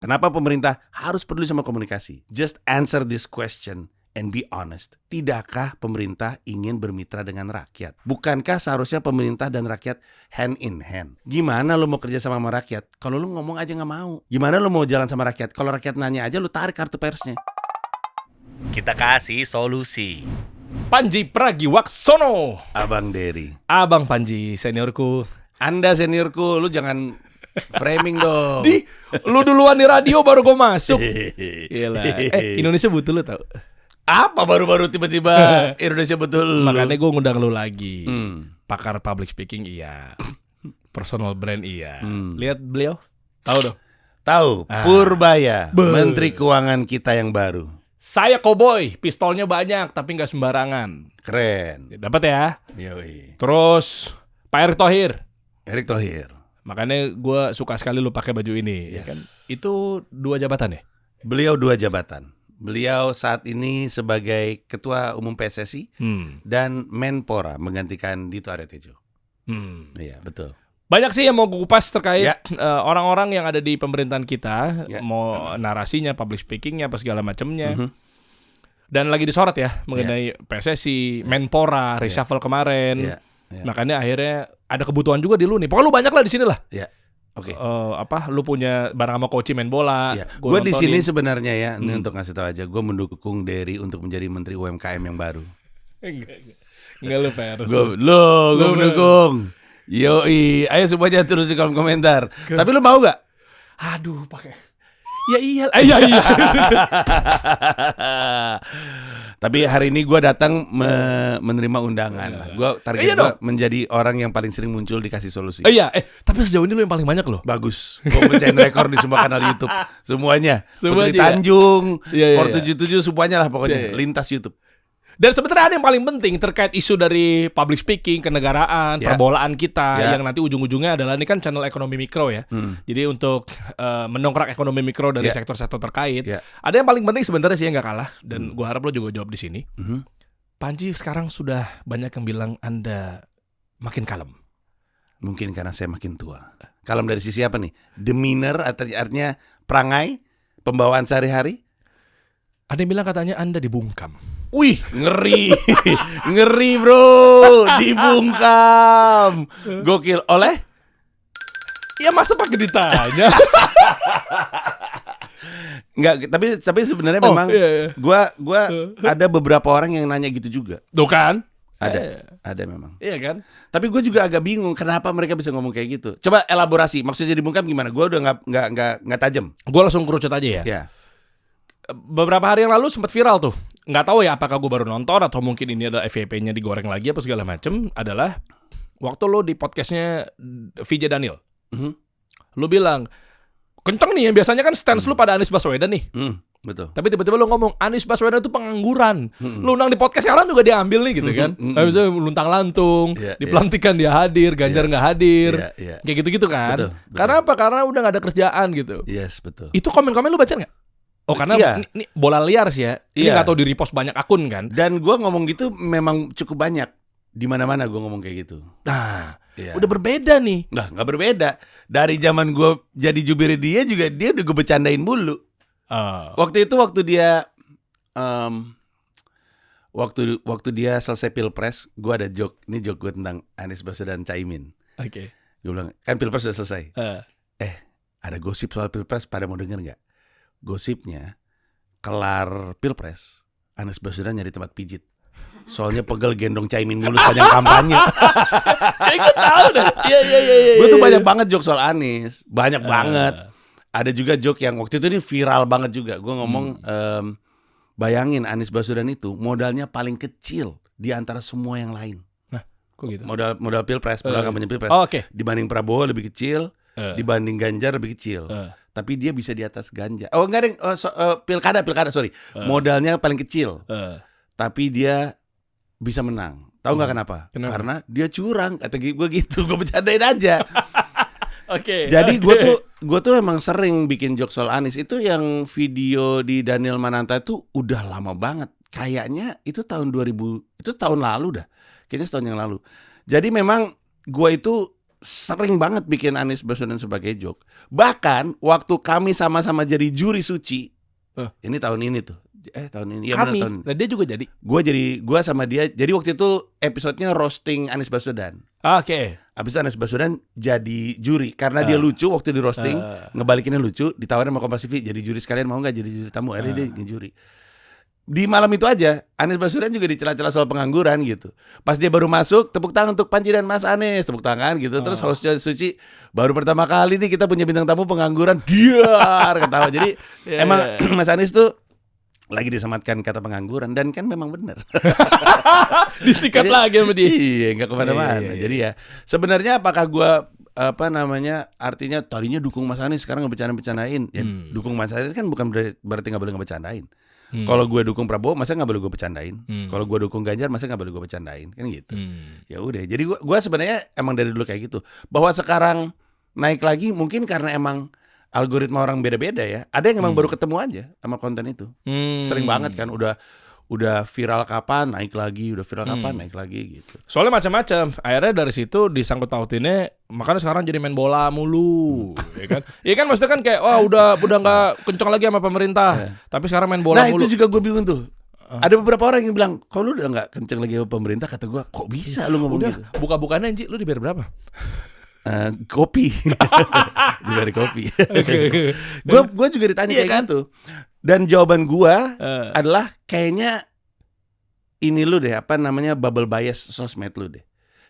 Kenapa pemerintah harus peduli sama komunikasi? Just answer this question and be honest. Tidakkah pemerintah ingin bermitra dengan rakyat? Bukankah seharusnya pemerintah dan rakyat hand in hand? Gimana lo mau kerja sama rakyat kalau lo ngomong aja nggak mau? Gimana lo mau jalan sama rakyat kalau rakyat nanya aja lo tarik kartu persnya? Kita kasih solusi. Panji Pragiwaksono. Abang Dery. Abang Panji, seniorku. Anda seniorku, lu jangan framing dong. Lu duluan di radio baru gue masuk. Iyalah. Indonesia butuh lu tau. Apa baru-baru tiba-tiba Indonesia betul? Makanya gue ngundang lu lagi. Pakar public speaking iya. Personal brand iya. Lihat beliau? Tahu dong. Tahu, Purbaya, Menteri Keuangan kita yang baru. Saya koboi, pistolnya banyak tapi nggak sembarangan. Keren. Dapat ya. Yoi. Terus Pak Erick Thohir. Erick Thohir. Makanya gue suka sekali lu pakai baju ini. Yes. Ya kan? Itu 2 jabatan ya? Beliau 2 jabatan. Beliau saat ini sebagai Ketua Umum PSSI dan Menpora menggantikan Dito Aryo Tejo. Iya, betul. Banyak sih yang mau gue kupas terkait orang-orang yang ada di pemerintahan kita, mau narasinya, public speakingnya, apa segala macamnya. Dan lagi disorot ya mengenai PSSI, Menpora, reshuffle kemarin. Makanya akhirnya ada kebutuhan juga di lu nih. Pokoknya lu banyak lah di sini lah. Oke. Lu punya barang sama coach main bola. Gue di sini sebenarnya ya, ini untuk ngasih tahu aja, gue mendukung Dery untuk menjadi Menteri UMKM yang baru. Enggak lu pers. Gue mendukung. Yoi, ayo semuanya tulis di kolom komentar. Tapi lu mau gak? Aduh, pakai. Ya iya. Tapi hari ini gue datang menerima undangan. Gue target gue menjadi orang yang paling sering muncul dikasih solusi. Tapi sejauh ini lu yang paling banyak loh. Bagus. Gue mencain rekor di semua kanal YouTube. Semuanya. Putri Tanjung, Sport 77, semuanya lah pokoknya. Lintas YouTube. Dan sebenarnya ada yang paling penting terkait isu dari public speaking, kenegaraan, perbolaan kita yang nanti ujung-ujungnya adalah ini kan channel ekonomi mikro ya. Jadi untuk mendongkrak ekonomi mikro dari sektor-sektor terkait, ada yang paling penting sebenarnya sih yang nggak kalah dan gue harap lo juga jawab di sini. Panji sekarang sudah banyak yang bilang Anda makin kalem. Mungkin karena saya makin tua. Kalem dari sisi apa nih? Demeanor artinya perangai, pembawaan sehari-hari. Ada yang bilang katanya Anda dibungkam. Wih, ngeri. Ngeri bro, dibungkam. Gokil. Oleh? Ya masa pakai ditanya. Enggak, tapi sebenarnya memang gua ada beberapa orang yang nanya gitu juga. Tuh kan? Ada memang. Iya kan? Tapi gue juga agak bingung kenapa mereka bisa ngomong kayak gitu. Coba elaborasi, maksudnya dibungkam gimana? Gua udah nggak tajam. Gue langsung kerucut aja ya. Ya. Beberapa hari yang lalu sempat viral tuh. Nggak tahu ya apakah gue baru nonton atau mungkin ini ada FYP-nya digoreng lagi apa segala macem. Adalah waktu lo di podcastnya VJ Daniel. Lo bilang kenceng nih ya, biasanya kan stance lu pada Anies Baswedan nih. Betul. Tapi tiba-tiba lo ngomong Anies Baswedan itu pengangguran. Lu undang di podcast sekarang juga diambil nih gitu kan. Misalnya luntang-lantung, di pelantikan dia hadir, Ganjar nggak hadir. Kayak gitu-gitu kan. Betul. Karena apa? Karena udah nggak ada kerjaan gitu. Yes, betul. Itu komen-komen lu baca nggak? Oh karena ini bola liar sih ya. Ini nggak tahu di repost banyak akun kan. Dan gue ngomong gitu memang cukup banyak. Di mana-mana gue ngomong kayak gitu. Nah, udah berbeda nih. Nah, nggak berbeda. Dari zaman gue jadi jubir dia juga dia udah gue bercandain mulu. Waktu dia waktu dia selesai pilpres, gue ada joke. Ini joke gue tentang Anies Baswedan Caimin. Oke. Gue bilang kan pilpres udah selesai. Ada gosip soal pilpres, pada mau denger nggak? Gosipnya kelar pilpres Anies Baswedan nyari tempat pijit. Soalnya pegel gendong Caimin mulu sepanjang kampanye. Kayak gue tahu deh. Iya. Gue tuh banyak banget joke soal Anies, banyak banget. Ada juga joke yang waktu itu ini viral banget juga. Gue ngomong bayangin Anies Baswedan itu modalnya paling kecil di antara semua yang lain. Nah, kok gitu? Modal pilpres, modal kampanye pilpres. Dibanding Prabowo lebih kecil, dibanding Ganjar lebih kecil. Tapi dia bisa di atas Ganjar. Oh enggak deh, pilkada sorry. Modalnya paling kecil. Tapi dia bisa menang. Tahu nggak kenapa? Karena dia curang. Kata gue gitu, gue bercandain aja. Jadi gue tuh emang sering bikin joke soal Anies. Itu yang video di Daniel Mananta itu udah lama banget. Kayaknya itu tahun 2000, itu tahun lalu dah. Kayaknya setahun yang lalu. Jadi memang gue itu sering banget bikin Anies Baswedan sebagai joke. Bahkan waktu kami sama-sama jadi juri suci, ini tahun ini tuh. Tahun ini. Ya, kami, tahun ini. Nah dia juga jadi. Gue sama dia. Jadi waktu itu episodenya roasting Anies Baswedan. Oke. Abis itu Anies Baswedan jadi juri karena dia lucu waktu di roasting, ngebalikinnya lucu, ditawarin sama Kompas TV jadi juri sekalian, mau nggak jadi juri tamu? Akhirnya dia juri. Di malam itu aja Anies Baswedan juga dicela-cela soal pengangguran gitu. Pas dia baru masuk, tepuk tangan untuk Panji dan Mas Anies, tepuk tangan gitu. Terus hostnya Suci, baru pertama kali nih kita punya bintang tamu pengangguran, giar ketawa. Jadi emang Mas Anies tuh lagi disematkan kata pengangguran, dan kan memang benar. Disikat lagi sama dia. Iya, nggak kemana-mana. Jadi ya sebenarnya apakah gue artinya tadinya dukung Mas Anies, sekarang ngebercanda-bercandain. Ya, dukung Mas Anies kan bukan berarti nggak boleh ngebercandain. Kalau gue dukung Prabowo, masa nggak boleh gue bercandain? Kalau gue dukung Ganjar, masa nggak boleh gue bercandain? Kan gitu. Ya udah. Jadi gue sebenarnya emang dari dulu kayak gitu. Bahwa sekarang naik lagi mungkin karena emang algoritma orang beda-beda ya. Ada yang emang baru ketemu aja sama konten itu. Sering banget kan. Udah viral kapan naik lagi, udah viral kapan naik lagi gitu. Soalnya macam-macam. Akhirnya dari situ disangkut pautinnya, makanya sekarang jadi main bola mulu, ya kan? Iya kan maksudnya kan kayak udah nggak kencang lagi sama pemerintah. Tapi sekarang main bola mulu. Nah, itu juga gue bingung tuh. Ada beberapa orang yang bilang, "Kok lu udah nggak kencang lagi sama pemerintah?" Kata gue, "Kok bisa lu ngomong gitu?" Buka-bukaan Ji, lu dibayar berapa? Kopi. Dibayar kopi. Gue juga ditanya kayak kan? gitu. Dan jawaban gua adalah kayaknya ini lu deh, bubble bias sosmed lu deh.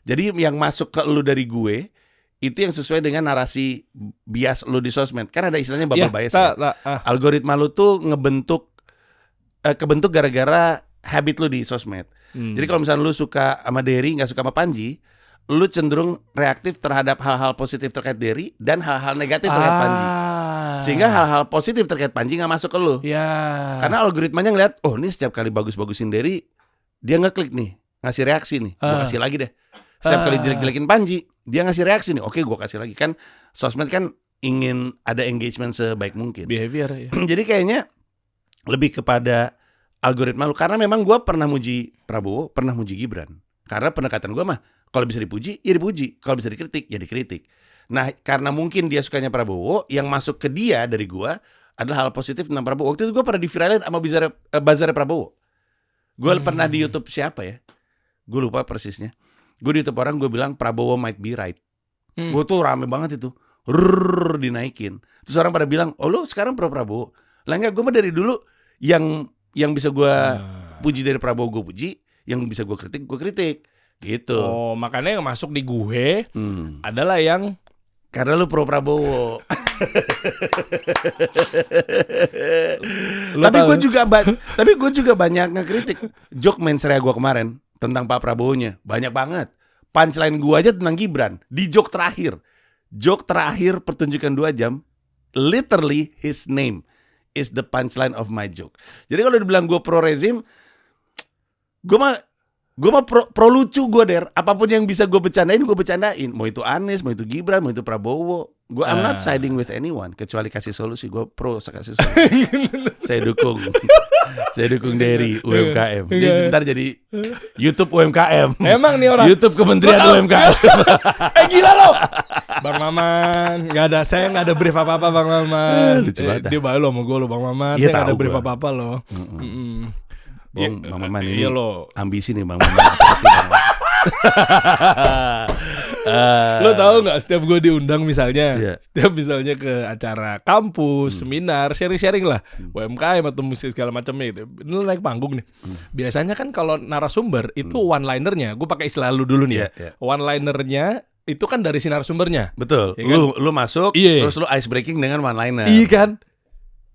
Jadi yang masuk ke lu dari gue itu yang sesuai dengan narasi bias lu di sosmed. Kan ada istilahnya bubble bias ya. Algoritma lu tuh kebentuk gara-gara habit lu di sosmed. Jadi kalau misalnya lu suka sama Dery, nggak suka sama Panji, lu cenderung reaktif terhadap hal-hal positif terkait Dery dan hal-hal negatif terkait Panji. Sehingga hal-hal positif terkait Panji gak masuk ke lu. Karena algoritmanya ngeliat, oh ini setiap kali bagus-bagusin Dery, dia ngeklik nih, ngasih reaksi nih, gue kasih lagi deh. Setiap kali jelek-jelekin Panji, dia ngasih reaksi nih, oke gue kasih lagi. Kan sosmed kan ingin ada engagement sebaik mungkin. Behavior ya. Jadi kayaknya lebih kepada algoritma lu. Karena memang gue pernah muji Prabowo, pernah muji Gibran. Karena pendekatan gue mah, kalau bisa dipuji, ya dipuji. Kalau bisa dikritik, ya dikritik. Nah, karena mungkin dia sukanya Prabowo, yang masuk ke dia dari gua adalah hal positif tentang Prabowo. Waktu itu gua pernah di-viralin sama Bazar Prabowo. Gua pernah di YouTube siapa ya? Gua lupa persisnya. Gua di YouTube orang, gua bilang Prabowo might be right. Gua tuh rame banget itu. Dinaikin. Terus orang pada bilang, "Oh lu sekarang pro Prabowo." Lah enggak, gua mah dari dulu yang bisa gua puji dari Prabowo gua puji, yang bisa gua kritik gitu. Oh, makanya yang masuk di gue adalah yang karena lu pro Prabowo. Tapi gue juga banyak ngekritik joke mensrea gue kemarin tentang Pak Prabowo-nya. Banyak banget. Punchline gue aja tentang Gibran di joke terakhir. Joke terakhir pertunjukan 2 jam, literally his name is the punchline of my joke. Jadi kalau dibilang gue pro rezim, gue mah pro lucu gue der. Apapun yang bisa gue bercandain, gue bercandain. Mau itu Anies, mau itu Gibran, mau itu Prabowo. Gue I'm not siding with anyone, kecuali kasih solusi. Gue pro kasih solusi. Saya dukung Dery UMKM. Dia ntar jadi YouTube UMKM. Emang nih orang YouTube Kementerian UMKM. Gila lo. Bang Maman, saya nggak ada brief apa-apa Bang Maman. Lucu banget. Dia baik lo sama gue lo Bang Maman. Saya nggak ada brief apa-apa lo. Bang Maman ini iya lo. ambisi nih Bang Maman. Lo tahu nggak, setiap gue diundang misalnya, setiap misalnya ke acara kampus, seminar, sharing-sharing lah, UMKM atau musik segala macamnya itu, lo naik panggung nih. Biasanya kan kalau narasumber itu one-linernya, gue pakai istilah lu dulu nih, one-linernya itu kan dari si narasumbernya. Betul. Ya kan? Lu masuk, terus lu ice breaking dengan one-liner. Iya kan?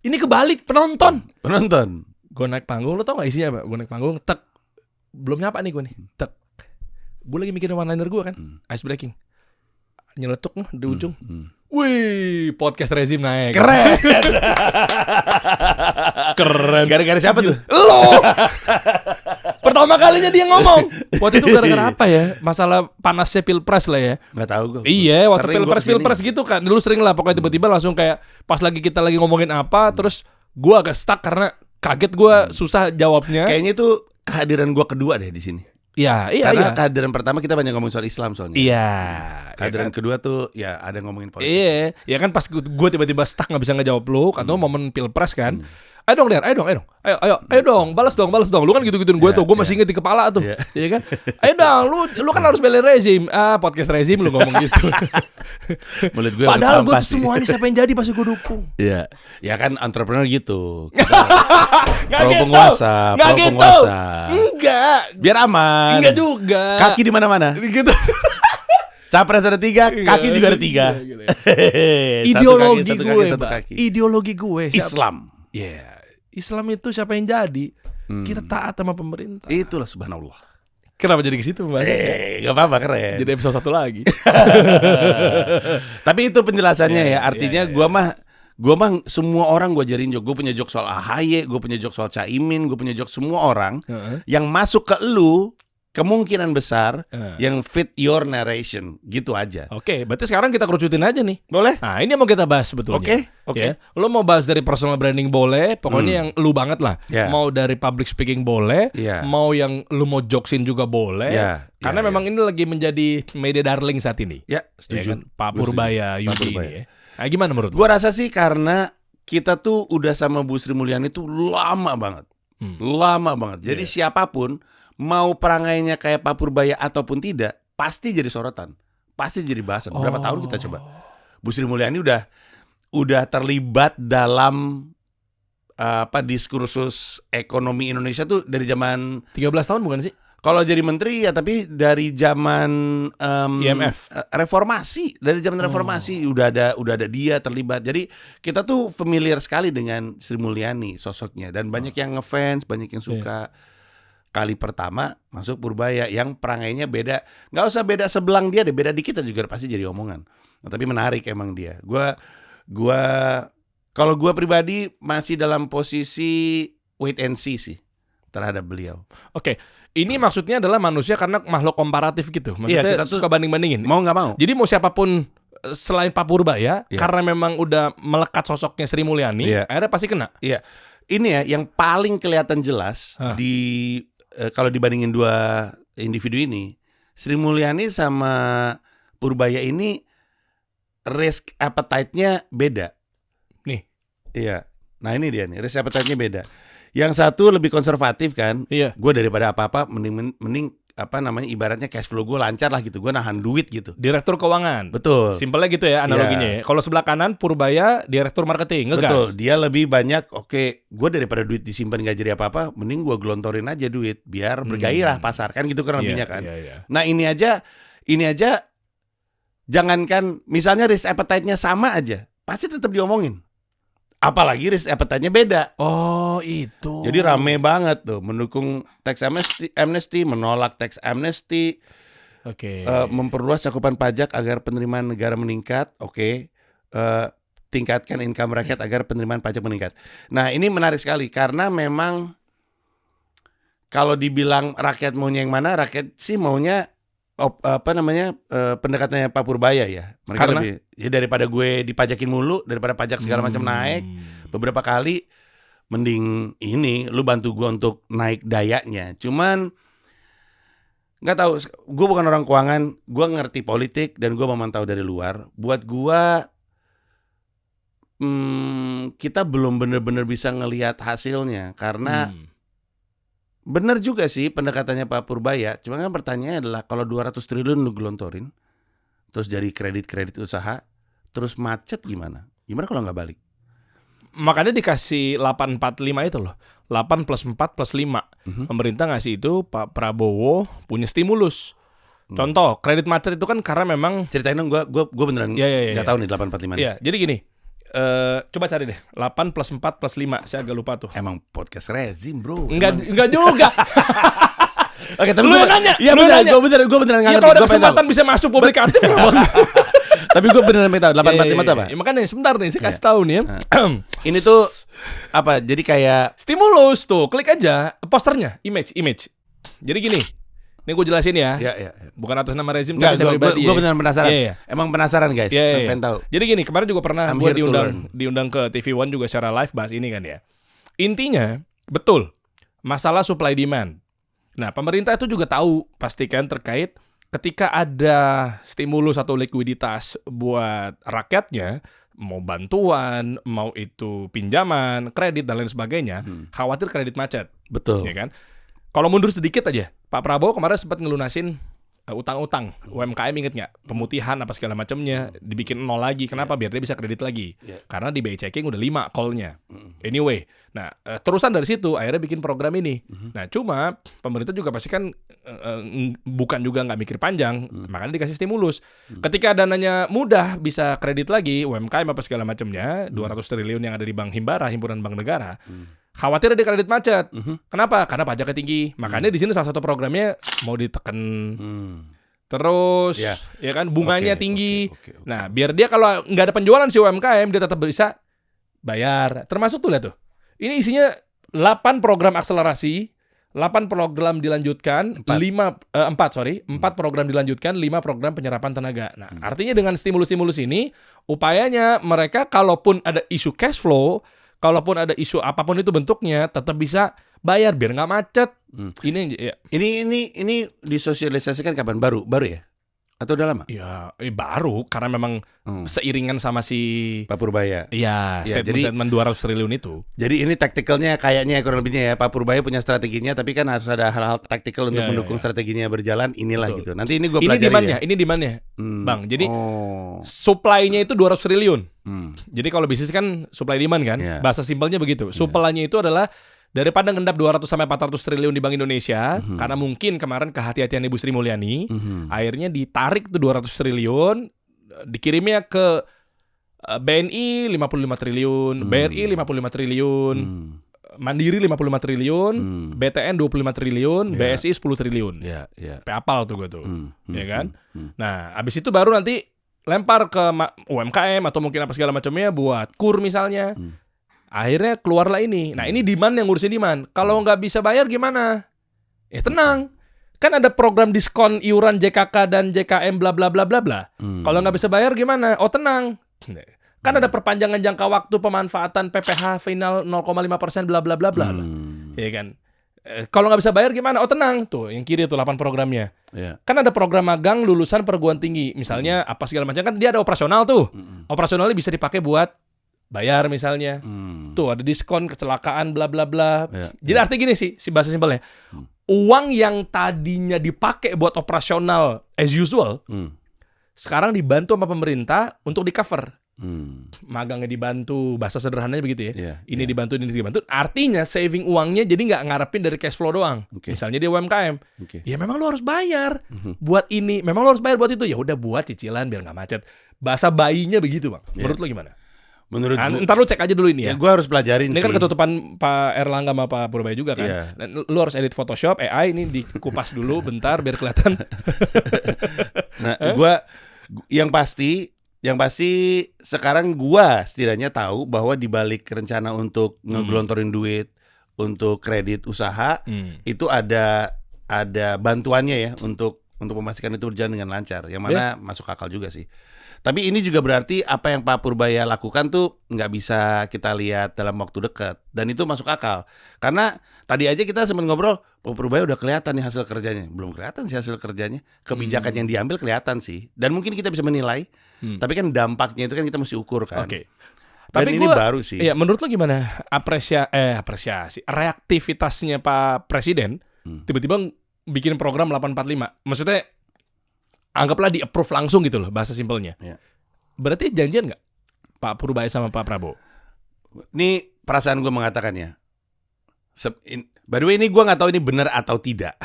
Ini kebalik, penonton. Gue naik panggung, lo tau gak isinya apa? Gue naik panggung, tek, belum nyapa nih gue nih, tek, gue lagi mikirin one-liner gue kan, ice breaking, nyeletuk di ujung, wih, podcast rezim naik, keren. Gara-gara siapa tuh? Lo, pertama kalinya dia ngomong. Waktu itu gara-gara apa ya? Masalah panasnya pilpres lah ya. Nggak tahu gue. Iya, waktu pilpres gitu kan, dulu sering lah, pokoknya tiba-tiba langsung kayak pas lagi kita lagi ngomongin apa, terus gue agak stuck karena kaget gue susah jawabnya. Kayaknya itu kehadiran gue kedua deh di sini. Iya. Karena kehadiran pertama kita banyak ngomongin soal Islam soalnya. Iya. Kehadiran kedua tuh ya ada ngomongin politik. Iya, ya kan pas gue tiba-tiba stuck nggak bisa ngejawab lu, atau momen pilpres kan. Ayo dong, Der, ayo dong, balas dong. Lu kan gitu-gituin gue tuh, gue masih inget di kepala tuh, ya kan? Ayo dong, lu kan harus bela rezim, podcast rezim lu ngomong gitu. Mulut gue padahal gue tuh semuanya siapa yang jadi pasti gue dukung. Iya, ya kan entrepreneur gitu. Nggak pro gitu. penguasa, Nggak pro gitu. penguasa. Enggak. Biar aman. Enggak juga. Kaki di mana-mana. Gitu. Capres ada 3, kaki juga ada 3. Ideologi gue, kaki. Ideologi gue. Islam. Iya. Islam itu siapa yang jadi? Kita taat sama pemerintah. Itulah subhanallah. Kenapa jadi ke situ pembahasannya? Gak apa-apa, keren. Jadi episode 1 lagi. Tapi itu penjelasannya ya. Artinya gue mah semua orang gue ajarin jok. Gue punya jok soal AHY, gue punya jok soal Caimin, gue punya jok semua orang yang masuk ke lu kemungkinan besar yang fit your narration, gitu aja. Oke, berarti sekarang kita kerucutin aja nih. Boleh? Nah, ini yang mau kita bahas sebetulnya. Oke. Ya, lo mau bahas dari personal branding boleh, pokoknya yang lu banget lah. Mau dari public speaking boleh, mau yang lu mau jokesin juga boleh. Karena memang ini lagi menjadi media darling saat ini. Ya, setuju. Ya kan? Pak Purbaya Yudi ini ya. Nah, gimana menurut Gua rasa sih karena kita tuh udah sama Bu Sri Mulyani tuh lama banget. Lama banget. Jadi siapapun mau perangainya kayak Pak Purbaya ataupun tidak, pasti jadi sorotan, pasti jadi bahasan. Berapa tahun kita coba? Bu Sri Mulyani udah terlibat dalam diskursus ekonomi Indonesia tuh dari zaman 13 tahun bukan sih? Kalau jadi menteri ya, tapi dari zaman IMF, reformasi, dari zaman reformasi udah ada dia terlibat. Jadi kita tuh familiar sekali dengan Sri Mulyani sosoknya, dan banyak yang ngefans, banyak yang suka. Kali pertama masuk Purbaya yang perangainya beda, nggak usah beda sebelang dia deh, beda dikit juga pasti jadi omongan. Nah, tapi menarik emang dia. Kalau gue pribadi masih dalam posisi wait and see sih terhadap beliau. Oke, ini maksudnya adalah manusia karena makhluk komparatif gitu. Maksudnya kita suka banding-bandingin. Mau nggak mau. Jadi mau siapapun selain Pak Purbaya, karena memang udah melekat sosoknya Sri Mulyani, akhirnya pasti kena. Iya. Ini ya yang paling kelihatan jelas kalau dibandingin dua individu ini, Sri Mulyani sama Purbaya ini risk appetite-nya beda. Nih. Iya. Nah ini dia nih, risk appetite-nya beda. Yang satu lebih konservatif kan. Iya. Gue daripada apa-apa mending ibaratnya cash flow gue lancar lah gitu. Gue nahan duit gitu. Direktur keuangan. Betul. Simpelnya gitu ya analoginya. Kalau sebelah kanan Purbaya direktur marketing, ngegas. Betul. Dia lebih banyak gue daripada duit disimpan gak jadi apa-apa, mending gue gelontorin aja duit biar bergairah pasar kan gitu kan lebihnya kan. Nah, ini aja jangankan misalnya risk appetite-nya sama aja, pasti tetap diomongin. Apalagi risk appetite-nya beda. Oh, itu. Jadi rame banget tuh mendukung tax amnesty, menolak tax amnesty. Memperluas cakupan pajak agar penerimaan negara meningkat. Tingkatkan income rakyat agar penerimaan pajak meningkat. Nah, ini menarik sekali karena memang kalau dibilang rakyat maunya yang mana, rakyat sih maunya pendekatannya Pak Purbaya ya. Mereka karena? lebih daripada gue dipajakin mulu, daripada pajak segala macam naik beberapa kali, mending ini lu bantu gue untuk naik dayanya. Cuman nggak tahu, gue bukan orang keuangan, gue ngerti politik dan gue memantau dari luar. Buat gue kita belum benar-benar bisa ngelihat hasilnya karena benar juga sih pendekatannya Pak Purbaya. Cuma kan pertanyaannya adalah kalau 200 triliun lu gelontorin, terus jadi kredit usaha, terus macet gimana? Gimana kalau nggak balik? Makanya dikasih 845 itu loh. 8 plus 4 plus 5. Pemerintah ngasih itu, Pak Prabowo punya stimulus. Contoh, kredit macet itu kan karena memang... Ceritain dong, gue beneran nggak tahu nih 845 Iya, jadi gini. Coba cari deh 8 plus 4 plus 5. Saya agak lupa tuh. Emang podcast rezim bro. Enggak juga. Oke, tapi lu nanya. Iya beneran, gue beneran nggak ngerti. Ya kalau ada kesempatan bisa masuk publikatif. Tapi gue beneran pengen tahu 845 itu apa? Ya, makanya sebentar nih saya kasih tahu nih ya. Ini tuh apa? Jadi kayak stimulus tuh. Klik aja posternya, image. Jadi gini. Ini gue jelasin ya. Bukan atas nama rezim, tapi saya pribadi. Gue beneran penasaran. Emang penasaran guys. Pengen tahu. Jadi gini, kemarin juga pernah gue diundang ke TV One juga secara live bahas ini kan ya. Intinya betul masalah supply demand. Nah, pemerintah itu juga tahu pastikan terkait ketika ada stimulus atau likuiditas buat rakyatnya, mau bantuan, mau itu pinjaman, kredit dan lain sebagainya, khawatir kredit macet. Betul. Ya kan? Kalau mundur sedikit aja, Pak Prabowo kemarin sempat ngelunasin utang-utang UMKM, inget nggak? Pemutihan apa segala macamnya dibikin 0 lagi. Kenapa? Biar dia bisa kredit lagi. Karena di BI Checking udah 5 call-nya. Anyway, nah terusan dari situ akhirnya bikin program ini. Nah cuma pemerintah juga pasti kan bukan juga nggak mikir panjang, makanya dikasih stimulus. Ketika dananya mudah bisa kredit lagi UMKM apa segala macamnya, 200 triliun yang ada di Bank Himbara, Himpunan Bank Negara. Khawatir ada kredit macet. Kenapa? Karena pajaknya tinggi. Makanya di sini salah satu programnya mau ditekan. Terus, ya kan bunganya tinggi. Nah, biar dia kalau nggak ada penjualan si UMKM, dia tetap bisa bayar. Termasuk tuh lihat tuh. Ini isinya 8 program akselerasi, 8 program dilanjutkan, 4 program dilanjutkan, 5 program penyerapan tenaga. Nah, artinya dengan stimulus-stimulus ini, upayanya mereka kalaupun ada isu cash flow, kalaupun ada isu apapun itu bentuknya, tetap bisa bayar biar nggak macet. Ini disosialisasikan kapan? Baru ya? Atau udah lama? Ya, baru karena memang seiringan sama si Pak Purbaya. Iya, statement 200 triliun itu. Jadi ini taktikalnya kayaknya kurang lebihnya ya. Pak Purbaya punya strateginya, tapi kan harus ada hal-hal taktikal untuk mendukung strateginya berjalan. Inilah gitu. Nanti ini gue pelajari. Ini demand-nya, Bang. Jadi supply-nya itu 200 triliun. Jadi kalau bisnis kan supply demand kan. Bahasa simpelnya begitu. Supply-nya itu adalah daripada ngendap 200 sampai 400 triliun di Bank Indonesia, karena mungkin kemarin kehati-hatian Ibu Sri Mulyani, akhirnya ditarik tuh 200 triliun, dikirimnya ke BNI 55 triliun, BRI 55 triliun, Mandiri 55 triliun, BTN 25 triliun, BSI 10 triliun. Apal tuh gue tuh. Ya kan? Nah, abis itu baru nanti lempar ke UMKM atau mungkin apa segala macamnya buat KUR misalnya. Akhirnya keluarlah ini. Nah, ini demand yang ngurusin demand. Kalau nggak bisa bayar gimana? Ya tenang. Kan ada program diskon iuran JKK dan JKM bla bla bla bla bla. Kalau nggak bisa bayar gimana? Oh tenang. Kan ada perpanjangan jangka waktu pemanfaatan PPh final 0,5% bla bla bla bla. Ya kan? Kalau nggak bisa bayar gimana? Oh tenang. Tuh, yang kiri tuh 8 programnya. Kan ada program magang lulusan perguruan tinggi. Misalnya apa segala macam. Kan dia ada operasional tuh. Operasionalnya bisa dipakai buat bayar misalnya. Tuh ada diskon kecelakaan bla bla bla. Jadi artinya gini sih, si bahasa simpelnya. Uang yang tadinya dipakai buat operasional as usual, sekarang dibantu sama pemerintah untuk di-cover. Magangnya dibantu, bahasa sederhananya begitu ya. Ini dibantu, ini dibantu. Artinya saving uangnya jadi nggak ngarepin dari cash flow doang. Misalnya dia UMKM. Ya memang lo harus bayar buat ini, memang lo harus bayar buat itu. Ya udah buat cicilan biar nggak macet. Bahasa bayinya begitu, Bang. Menurut lo gimana? Menurut ntar lu cek aja dulu ini ya. Gue harus pelajarin ini sih. Ini kan ketutupan Pak Erlangga sama Pak Purbaya juga kan. Lu harus edit Photoshop, AI ini dikupas dulu bentar biar kelihatan. Nah, gue yang pasti sekarang gue setidaknya tahu bahwa di balik rencana untuk ngegelontorin duit untuk kredit usaha itu ada bantuannya ya untuk memastikan itu berjalan dengan lancar. Yang mana masuk akal juga sih. Tapi ini juga berarti apa yang Pak Purbaya lakukan tuh nggak bisa kita lihat dalam waktu dekat. Dan itu masuk akal. Karena tadi aja kita sempat ngobrol, Pak Purbaya udah kelihatan nih hasil kerjanya. Belum kelihatan sih hasil kerjanya. Kebijakan yang diambil kelihatan sih. Dan mungkin kita bisa menilai. Tapi kan dampaknya itu kan kita mesti ukur kan. Tapi ini baru sih. Iya, menurut lo gimana apresiasi reaktivitasnya Pak Presiden tiba-tiba bikin program 845. Maksudnya anggaplah di-approve langsung gitu loh, bahasa simpelnya. Berarti janjian nggak Pak Purbaya sama Pak Prabowo? Ini perasaan gue mengatakannya. By the way, ini gue nggak tahu ini benar atau tidak.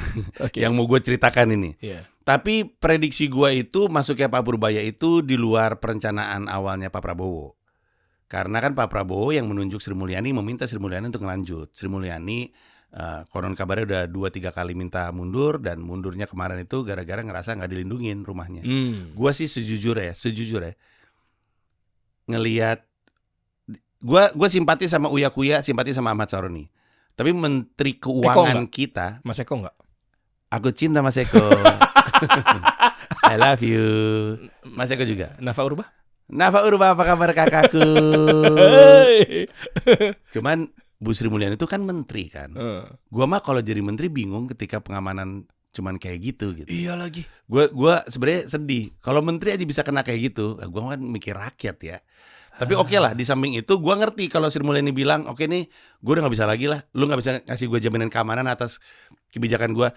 Yang mau gue ceritakan ini. Tapi prediksi gue itu masuknya Pak Purbaya itu di luar perencanaan awalnya Pak Prabowo. Karena kan Pak Prabowo yang menunjuk Sri Mulyani meminta Sri Mulyani untuk ngelanjut. Sri Mulyani konon kabarnya udah 2-3 kali minta mundur, dan mundurnya kemarin itu gara-gara ngerasa nggak dilindungin rumahnya. Gue sih sejujurnya ngelihat, gue simpati sama Uya Kuya, simpati sama Ahmad Saroni. Tapi Menteri Keuangan kita, Mas Eko nggak? Aku cinta Mas Eko. I love you. Mas Eko juga. Nafa Urbah, apa kabar kakakku? Cuman Bu Sri Mulyani itu kan menteri kan. Gua mah kalau jadi menteri bingung ketika pengamanan cuman kayak gitu. Iya lagi. Gua sebenarnya sedih. Kalau menteri aja bisa kena kayak gitu, gua kan mikir rakyat ya. Tapi oke lah, di samping itu gua ngerti kalau Sri Mulyani bilang, oke nih, gua udah nggak bisa lagi lah. Lu nggak bisa ngasih gua jaminan keamanan atas kebijakan gua.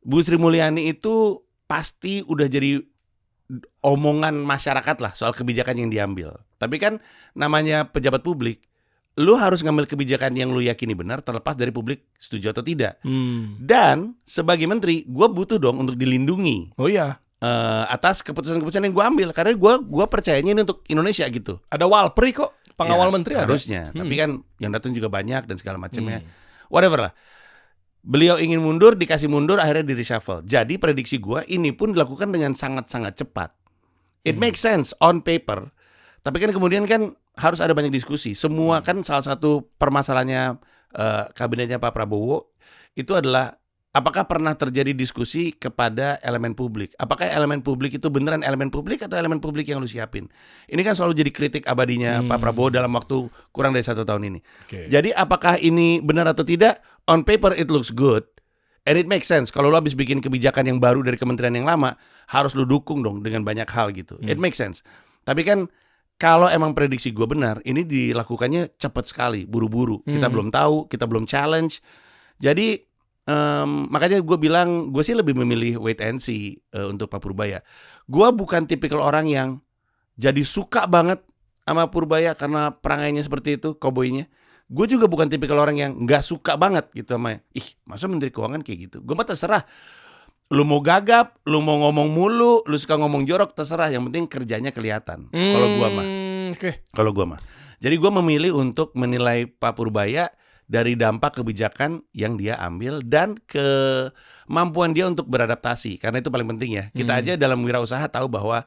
Bu Sri Mulyani itu pasti udah jadi omongan masyarakat lah soal kebijakan yang diambil. Tapi kan namanya pejabat publik, lu harus ngambil kebijakan yang lu yakini benar terlepas dari publik setuju atau tidak. Dan sebagai menteri, gue butuh dong untuk dilindungi. Oh iya. Atas keputusan-keputusan yang gue ambil. Karena gue percayanya ini untuk Indonesia gitu. Ada Walpri kok, pengawal menteri harusnya. Tapi kan yang datang juga banyak dan segala macamnya. Whatever lah. Beliau ingin mundur, dikasih mundur, akhirnya di reshuffle. Jadi prediksi gue ini pun dilakukan dengan sangat-sangat cepat. It makes sense on paper. Tapi kan kemudian kan harus ada banyak diskusi. Semua kan salah satu permasalahannya kabinetnya Pak Prabowo itu adalah apakah pernah terjadi diskusi kepada elemen publik. Apakah elemen publik itu beneran elemen publik atau elemen publik yang lu siapin. Ini kan selalu jadi kritik abadinya Pak Prabowo dalam waktu kurang dari 1 tahun ini. Jadi apakah ini benar atau tidak? On paper it looks good. And it makes sense. Kalau lu habis bikin kebijakan yang baru dari kementerian yang lama, harus lu dukung dong dengan banyak hal gitu. It makes sense. Tapi kan kalau emang prediksi gue benar, ini dilakukannya cepat sekali, buru-buru. Kita belum tahu, kita belum challenge. Jadi makanya gue bilang, gue sih lebih memilih wait and see untuk Pak Purbaya. Gue bukan tipikal orang yang jadi suka banget sama Purbaya karena perangainya seperti itu, koboinya. Gue juga bukan tipikal orang yang nggak suka banget gitu sama, masa Menteri Keuangan kayak gitu. Gue mah terserah. Lu mau gagap, lu mau ngomong mulu, lu suka ngomong jorok, terserah. Yang penting kerjanya kelihatan. Kalau gua mah. Kalau gua mah. Jadi gua memilih untuk menilai Pak Purbaya dari dampak kebijakan yang dia ambil dan kemampuan dia untuk beradaptasi. Karena itu paling penting ya. Kita aja dalam wirausaha tahu bahwa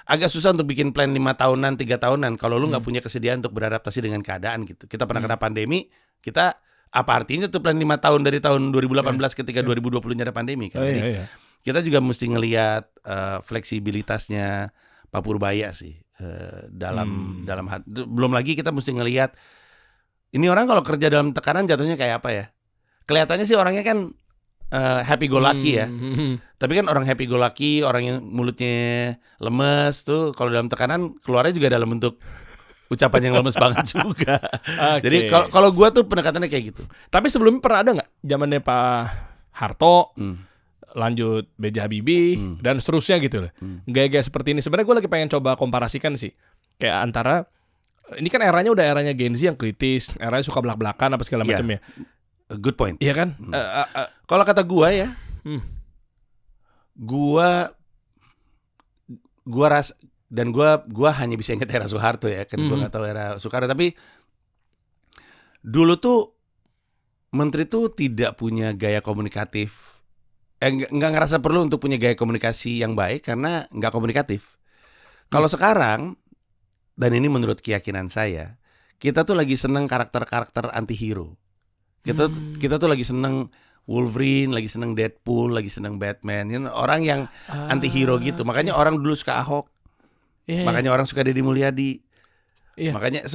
agak susah untuk bikin plan 5 tahunan, 3 tahunan kalau lu nggak punya kesediaan untuk beradaptasi dengan keadaan gitu. Kita pernah kena pandemi, kita apa artinya tuh plan 5 tahun dari tahun 2018 ketika 2020 ada pandemi kan. Jadi kita juga mesti ngelihat fleksibilitasnya Pak Purbaya sih dalam belum lagi kita mesti ngelihat ini orang kalau kerja dalam tekanan jatuhnya kayak apa ya. Kelihatannya sih orangnya kan happy go lucky ya. Tapi kan orang happy go lucky, orang yang mulutnya lemes tuh kalau dalam tekanan keluarnya juga dalam bentuk ucapan yang lemes banget juga. Jadi kalau gue tuh pendekatannya kayak gitu. Tapi sebelumnya pernah ada nggak zamannya Pak Harto, lanjut B.J. Habibie dan seterusnya gitu loh. Gaya-gaya seperti ini. Sebenarnya gue lagi pengen coba komparasikan sih. Kayak antara ini kan eranya udah eranya Gen Z yang kritis, eranya suka belak-belakan apa segala macamnya. Good point. Iya kan? Kalau kata gue ya, gue rasa. Dan gue hanya bisa ingat era Soeharto ya, kan gue nggak tahu era Soekarno. Tapi dulu tuh menteri tuh tidak punya gaya komunikatif, nggak ngerasa perlu untuk punya gaya komunikasi yang baik karena nggak komunikatif. Kalau sekarang, dan ini menurut keyakinan saya, kita tuh lagi seneng karakter-karakter anti-hero. Kita tuh lagi seneng Wolverine, lagi seneng Deadpool, lagi seneng Batman, orang yang anti-hero gitu. Makanya orang dulu suka Ahok. Makanya orang suka Deddy Mulyadi. Makanya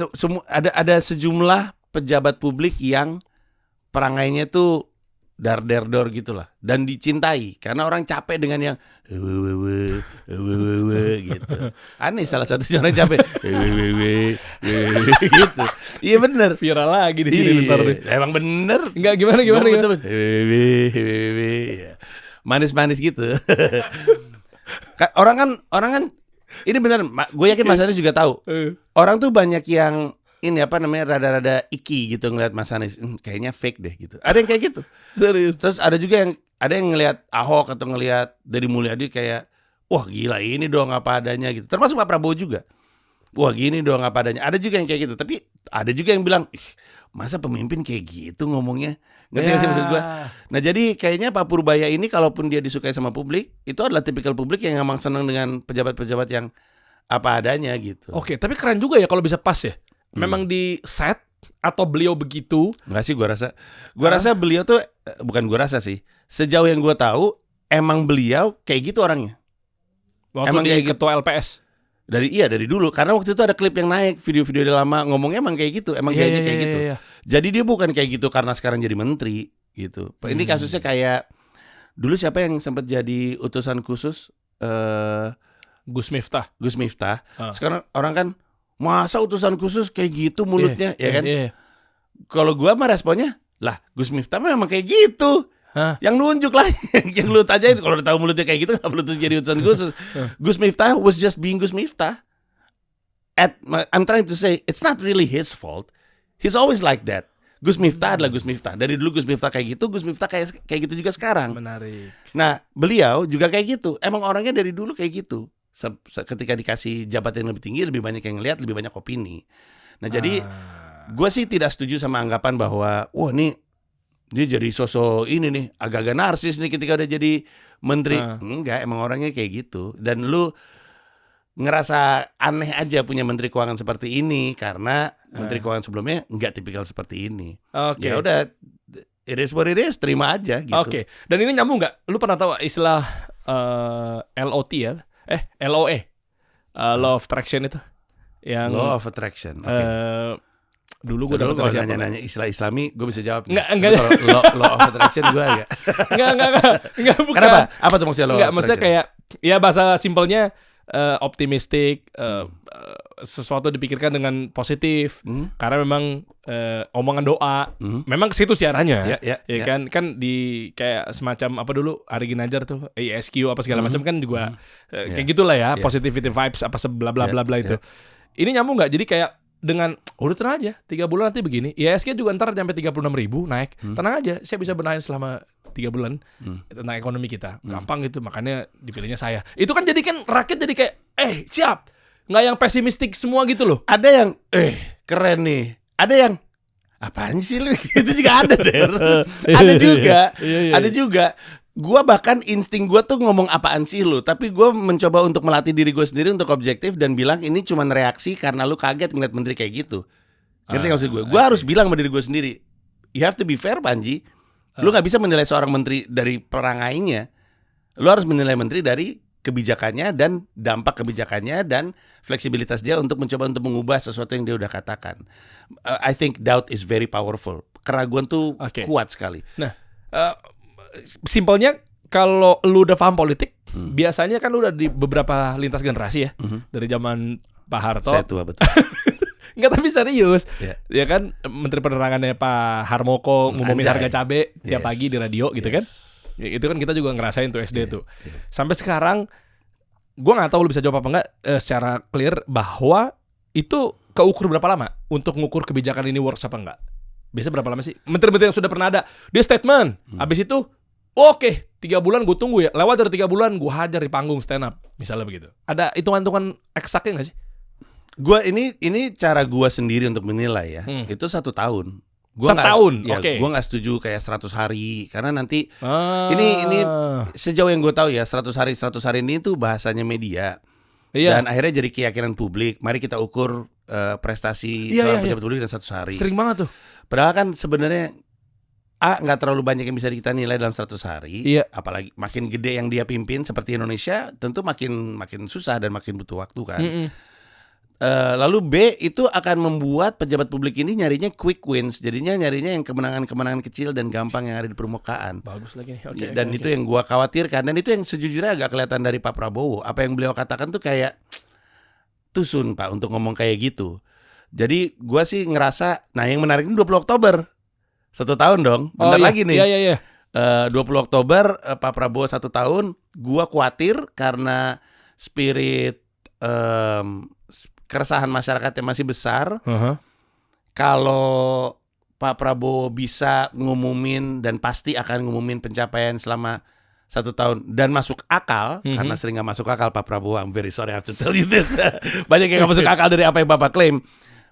ada sejumlah pejabat publik yang perangainya tuh dar-der-dor gitulah dan dicintai karena orang capek dengan yang gitu. Aneh salah satunya orang capek gitu. Iya bener. Viral lagi di sini bentar nih. Emang bener. Enggak gimana. Manis-manis gitu. Orang kan ini benar, gue yakin Mas Anies juga tahu. Orang tuh banyak yang ini apa namanya rada-rada iki gitu ngelihat Mas Anies, kayaknya fake deh gitu. Ada yang kayak gitu. Serius. Terus ada juga yang ngelihat Ahok atau ngelihat Deddy Mulyadi kayak, wah gila ini dong apa adanya gitu. Termasuk Pak Prabowo juga. Wah gini dong apa adanya. Ada juga yang kayak gitu. Tapi ada juga yang bilang, masa pemimpin kayak gitu ngomongnya. Ngerti gak sih maksud gue? Nah jadi kayaknya Pak Purbaya ini kalaupun dia disukai sama publik, itu adalah tipikal publik yang emang senang dengan pejabat-pejabat yang apa adanya gitu. Oke, tapi keren juga ya kalau bisa pas ya. Memang di set atau beliau begitu? Enggak sih, gue rasa beliau tuh bukan gue rasa sih. Sejauh yang gue tahu, emang beliau kayak gitu orangnya. Waktu emang dia ketua LPS. Dari dulu, karena waktu itu ada klip yang naik, video-video dia lama ngomongnya emang kayak gitu, emang gayanya kayak gitu. Jadi dia bukan kayak gitu karena sekarang jadi menteri gitu. Ini kasusnya kayak dulu siapa yang sempat jadi utusan khusus? Gus Miftah. Sekarang orang kan masa utusan khusus kayak gitu mulutnya, ya kan? Kalau gua mah responnya, lah Gus Miftah memang kayak gitu. Yang nunjuk lah, yang lu tanyain kalau udah tahu mulutnya kayak gitu nggak perlu tuh jadi utusan khusus. Gus Miftah was just being Gus Miftah. I'm trying to say it's not really his fault. He's always like that. Gus Miftah adalah Gus Miftah. Dari dulu Gus Miftah kayak gitu, Gus Miftah kayak gitu juga sekarang. Menarik. Nah, beliau juga kayak gitu. Emang orangnya dari dulu kayak gitu. Ketika dikasih jabatan yang lebih tinggi, lebih banyak yang ngeliat, lebih banyak opini. Nah, jadi gue sih tidak setuju sama anggapan bahwa wah nih dia jadi sosok ini nih agak-agak narsis nih ketika udah jadi menteri. Enggak, emang orangnya kayak gitu. Dan lu ngerasa aneh aja punya menteri keuangan seperti ini karena menteri keuangan sebelumnya enggak tipikal seperti ini. Ya udah, it is what it is, terima aja gitu. Dan ini nyambung nggak? Lu pernah tahu istilah LOT ya? LOE, Law of Attraction itu? Yang Law of Attraction. Dulu gue dapat kalau nanya istilah Islami, gue bisa jawab. Enggak. Law of Attraction gue agak. Enggak, bukan. Kenapa? Apa tuh maksudnya law of attraction? Maksudnya kayak ya bahasa simpelnya optimistik, sesuatu dipikirkan dengan positif, karena memang omongan doa, memang ke situ siarannya, kan di kayak semacam apa dulu Ari Ginanjar tuh ISQ apa segala macam kan juga kayak gitulah ya, positivity vibes apa bla bla bla bla itu. Ini nyambung nggak? Jadi kayak dengan udah tenang aja 3 bulan nanti begini, ISG juga ntar sampai 36.000 naik, tenang aja, saya bisa benahin selama 3 bulan tentang ekonomi kita, gampang gitu, makanya dipilihnya saya. Itu kan jadi kan rakyat jadi kayak siap, nggak yang pesimistik semua gitu loh. Ada yang keren nih, ada yang apaan sih lu, itu juga ada deh. Ada juga. Gua bahkan insting gua tuh ngomong apaan sih lu, tapi gua mencoba untuk melatih diri gua sendiri untuk objektif dan bilang ini cuma reaksi karena lu kaget ngeliat menteri kayak gitu. Ngerti gak maksud gue? Gue harus bilang sama diri gue sendiri, you have to be fair, Panji. Lu gak bisa menilai seorang menteri dari perangainya. Lu harus menilai menteri dari kebijakannya dan dampak kebijakannya dan fleksibilitas dia untuk mencoba untuk mengubah sesuatu yang dia udah katakan. I think doubt is very powerful. Keraguan tuh kuat sekali. Nah, simpelnya kalau lu udah paham politik, biasanya kan lu udah di beberapa lintas generasi ya, dari zaman Pak Harto. Saya tua betul. Enggak, tapi serius. Ya kan Menteri Penerangannya Pak Harmoko ngumumin harga cabai tiap pagi di radio gitu kan. Ya, itu kan kita juga ngerasain tuh SD tuh. Sampai sekarang gua nggak tahu lu bisa jawab apa enggak secara clear bahwa itu keukur berapa lama untuk ngukur kebijakan ini works apa enggak. Biasa berapa lama sih? Menteri-menteri yang sudah pernah ada dia statement, habis itu oke, 3 bulan gue tunggu ya. Lewat dari 3 bulan gue hajar di panggung stand up, misalnya begitu. Ada hitungan-hitungan eksaknya nggak sih? Gua ini cara gua sendiri untuk menilai ya. Itu 1 tahun. Gua 1 tahun. Gua nggak setuju kayak 100 hari karena nanti ini sejauh yang gue tahu ya 100 hari ini tuh bahasanya media. Dan akhirnya jadi keyakinan publik. Mari kita ukur prestasi seorang pejabat publik dalam 100 hari. Sering banget tuh. Padahal kan sebenarnya nggak terlalu banyak yang bisa kita nilai dalam 100 hari. Apalagi makin gede yang dia pimpin seperti Indonesia, tentu makin susah dan makin butuh waktu kan. Lalu B itu akan membuat pejabat publik ini nyarinya quick wins. Jadinya nyarinya yang kemenangan-kemenangan kecil dan gampang yang ada di permukaan. Bagus lagi. Dan itu yang gua khawatirkan. Dan itu yang sejujurnya agak kelihatan dari Pak Prabowo. Apa yang beliau katakan tuh kayak tusun Pak untuk ngomong kayak gitu. Jadi gua sih ngerasa, nah yang menarik ini 20 Oktober 1 tahun dong, bentar lagi nih. 20 Oktober Pak Prabowo 1 tahun. Gua khawatir karena spirit keresahan masyarakatnya masih besar. Kalau Pak Prabowo bisa ngumumin dan pasti akan ngumumin pencapaian selama 1 tahun dan masuk akal, karena sering gak masuk akal Pak Prabowo. I'm very sorry I have to tell you this. Banyak yang gak masuk akal dari apa yang Bapak klaim.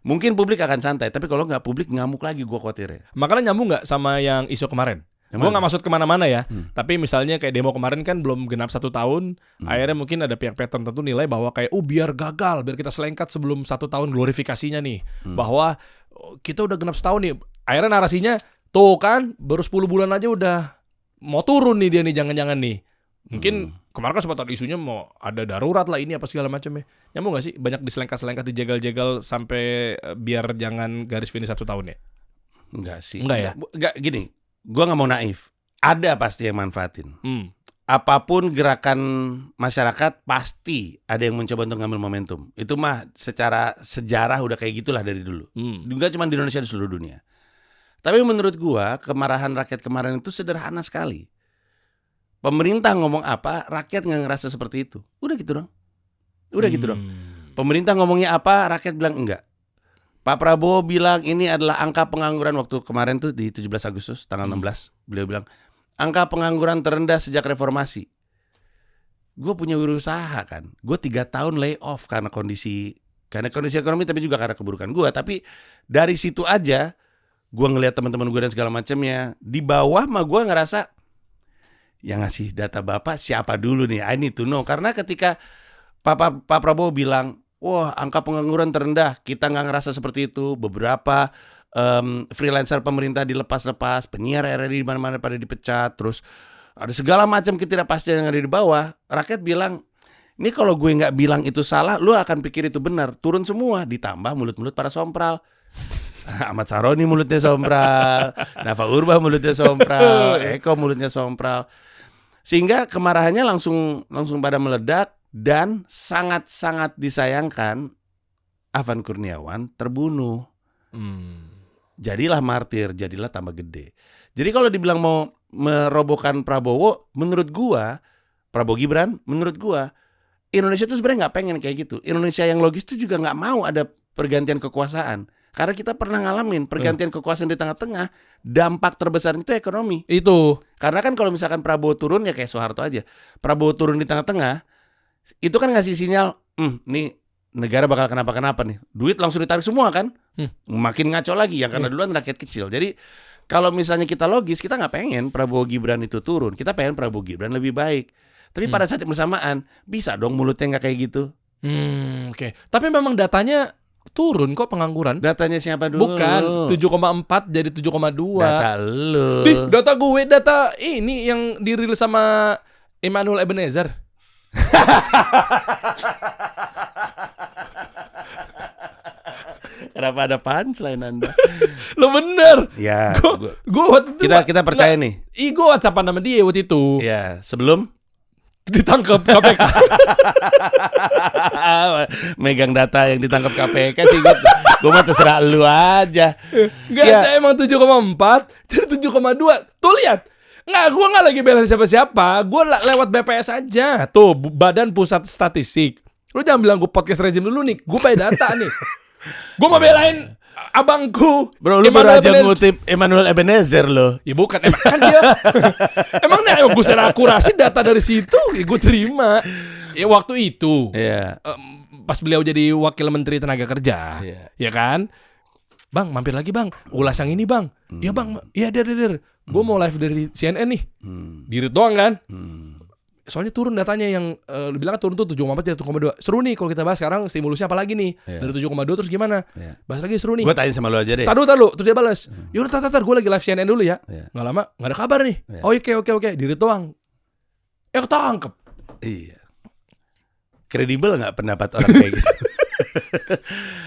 Mungkin publik akan santai, tapi kalau nggak publik ngamuk lagi, gue khawatir ya. Makanya nyambung nggak sama yang isu kemarin? Gue nggak maksud kemana-mana ya, tapi misalnya kayak demo kemarin kan belum genap 1 tahun, akhirnya mungkin ada pihak-pihak tertentu nilai bahwa kayak biar gagal, biar kita selengkat sebelum 1 tahun glorifikasinya nih, bahwa kita udah genap 1 tahun nih. Akhirnya narasinya tuh kan baru 10 bulan aja udah mau turun nih dia nih, jangan-jangan nih. Mungkin kemarin kan sempat ada isunya mau ada darurat lah ini apa segala macam ya. Nyambung gak sih? Banyak diselengkat-selengkat, dijegal-jegal sampai biar jangan garis finish 1 tahun ya? Enggak sih. Enggak ya? Enggak, gini, gua nggak mau naif. Ada pasti yang manfaatin. Apapun gerakan masyarakat pasti ada yang mencoba untuk ngambil momentum. Itu mah secara sejarah udah kayak gitulah dari dulu. Enggak cuma di Indonesia, di seluruh dunia. Tapi menurut gua kemarahan rakyat kemarin itu sederhana sekali. Pemerintah ngomong apa, rakyat nggak ngerasa seperti itu. Udah gitu dong. Pemerintah ngomongnya apa, rakyat bilang enggak. Pak Prabowo bilang ini adalah angka pengangguran waktu kemarin tuh di 17 Agustus tanggal 16. Beliau bilang angka pengangguran terendah sejak reformasi. Gue punya wirausaha kan. Gue 3 tahun lay off karena kondisi ekonomi, tapi juga karena keburukan gue. Tapi dari situ aja gue ngelihat teman-teman gue dan segala macamnya. Di bawah mah gue ngerasa yang ngasih data bapak siapa dulu nih? I need to know. Karena ketika Pak Prabowo bilang, wah angka pengangguran terendah, kita nggak ngerasa seperti itu. Beberapa freelancer pemerintah dilepas-lepas, penyiar RRI di mana-mana pada dipecat, terus ada segala macam ketidakpastian yang ada di bawah. Rakyat bilang, ini kalau gue nggak bilang itu salah, lu akan pikir itu benar. Turun semua, ditambah mulut-mulut para sompral. Ahmad Saroni mulutnya sompral, Nafa Urbah mulutnya sompral, Eko mulutnya sompral. Sehingga kemarahannya langsung pada meledak. Dan sangat-sangat disayangkan Afan Kurniawan terbunuh. Jadilah martir, jadilah tambah gede. Jadi kalau dibilang mau merobohkan Prabowo, menurut gua, Prabowo Gibran, menurut gua Indonesia itu sebenarnya nggak pengen kayak gitu. Indonesia yang logis itu juga nggak mau ada pergantian kekuasaan. Karena kita pernah ngalamin pergantian kekuasaan di tengah-tengah, dampak terbesar itu ekonomi. Itu. Karena kan kalau misalkan Prabowo turun ya kayak Soeharto aja. Prabowo turun di tengah-tengah, itu kan ngasih sinyal, nih negara bakal kenapa-kenapa nih. Duit langsung ditarik semua kan. Makin ngaco lagi, yang karena duluan rakyat kecil. Jadi kalau misalnya kita logis, kita nggak pengen Prabowo Gibran itu turun. Kita pengen Prabowo Gibran lebih baik. Tapi pada saat yang bersamaan, bisa dong mulutnya nggak kayak gitu. Oke. Tapi memang datanya turun kok pengangguran. Datanya siapa dulu? Bukan 7,4 jadi 7,2. Data lu. Data gue, data ini yang dirilis sama Emmanuel Ebenezer. Kenapa ada punchline Anda? Lo bener. Ya, kita percaya nih. Gue WhatsAppan sama dia waktu itu. Ya, sebelum ditangkap KPK. Megang data yang ditangkap KPK sih gue mah terserah lu aja. Enggak ya. Emang 7,4 jadi 7,2. Tuh lihat. Nggak, gue nggak lagi belain siapa-siapa. Gue lewat BPS aja. Tuh, Badan Pusat Statistik. Lu jangan bilang gue podcast rezim dulu nih. Gue pakai data nih. Gue mau belain abangku. Bro, lu baru aja ngutip Emmanuel Ebenezer lo. Ya bukan, emang kan dia. emang gue secara akurasi data dari situ, ya gue terima. Ya waktu itu. Pas beliau jadi Wakil Menteri Tenaga Kerja. Ya kan? Bang, mampir lagi bang. Ulas yang ini bang. Ya bang, ya der. Gue mau live dari CNN nih. Diri doang kan. Soalnya turun datanya yang lu bilang kan turun tuh 7,4 jadi 7,2. Seru nih kalau kita bahas sekarang stimulusnya apa lagi nih. Dari 7,2 terus gimana? Bahas lagi seru nih. Gue tanya sama lu aja deh. Tar dulu, terus dia balas. Yaudah tar, gue lagi live CNN dulu ya. Nggak lama, nggak ada kabar nih. Oke. Diri doang. Ketangkep. Iya. Kredibel nggak pendapat orang kayak gitu?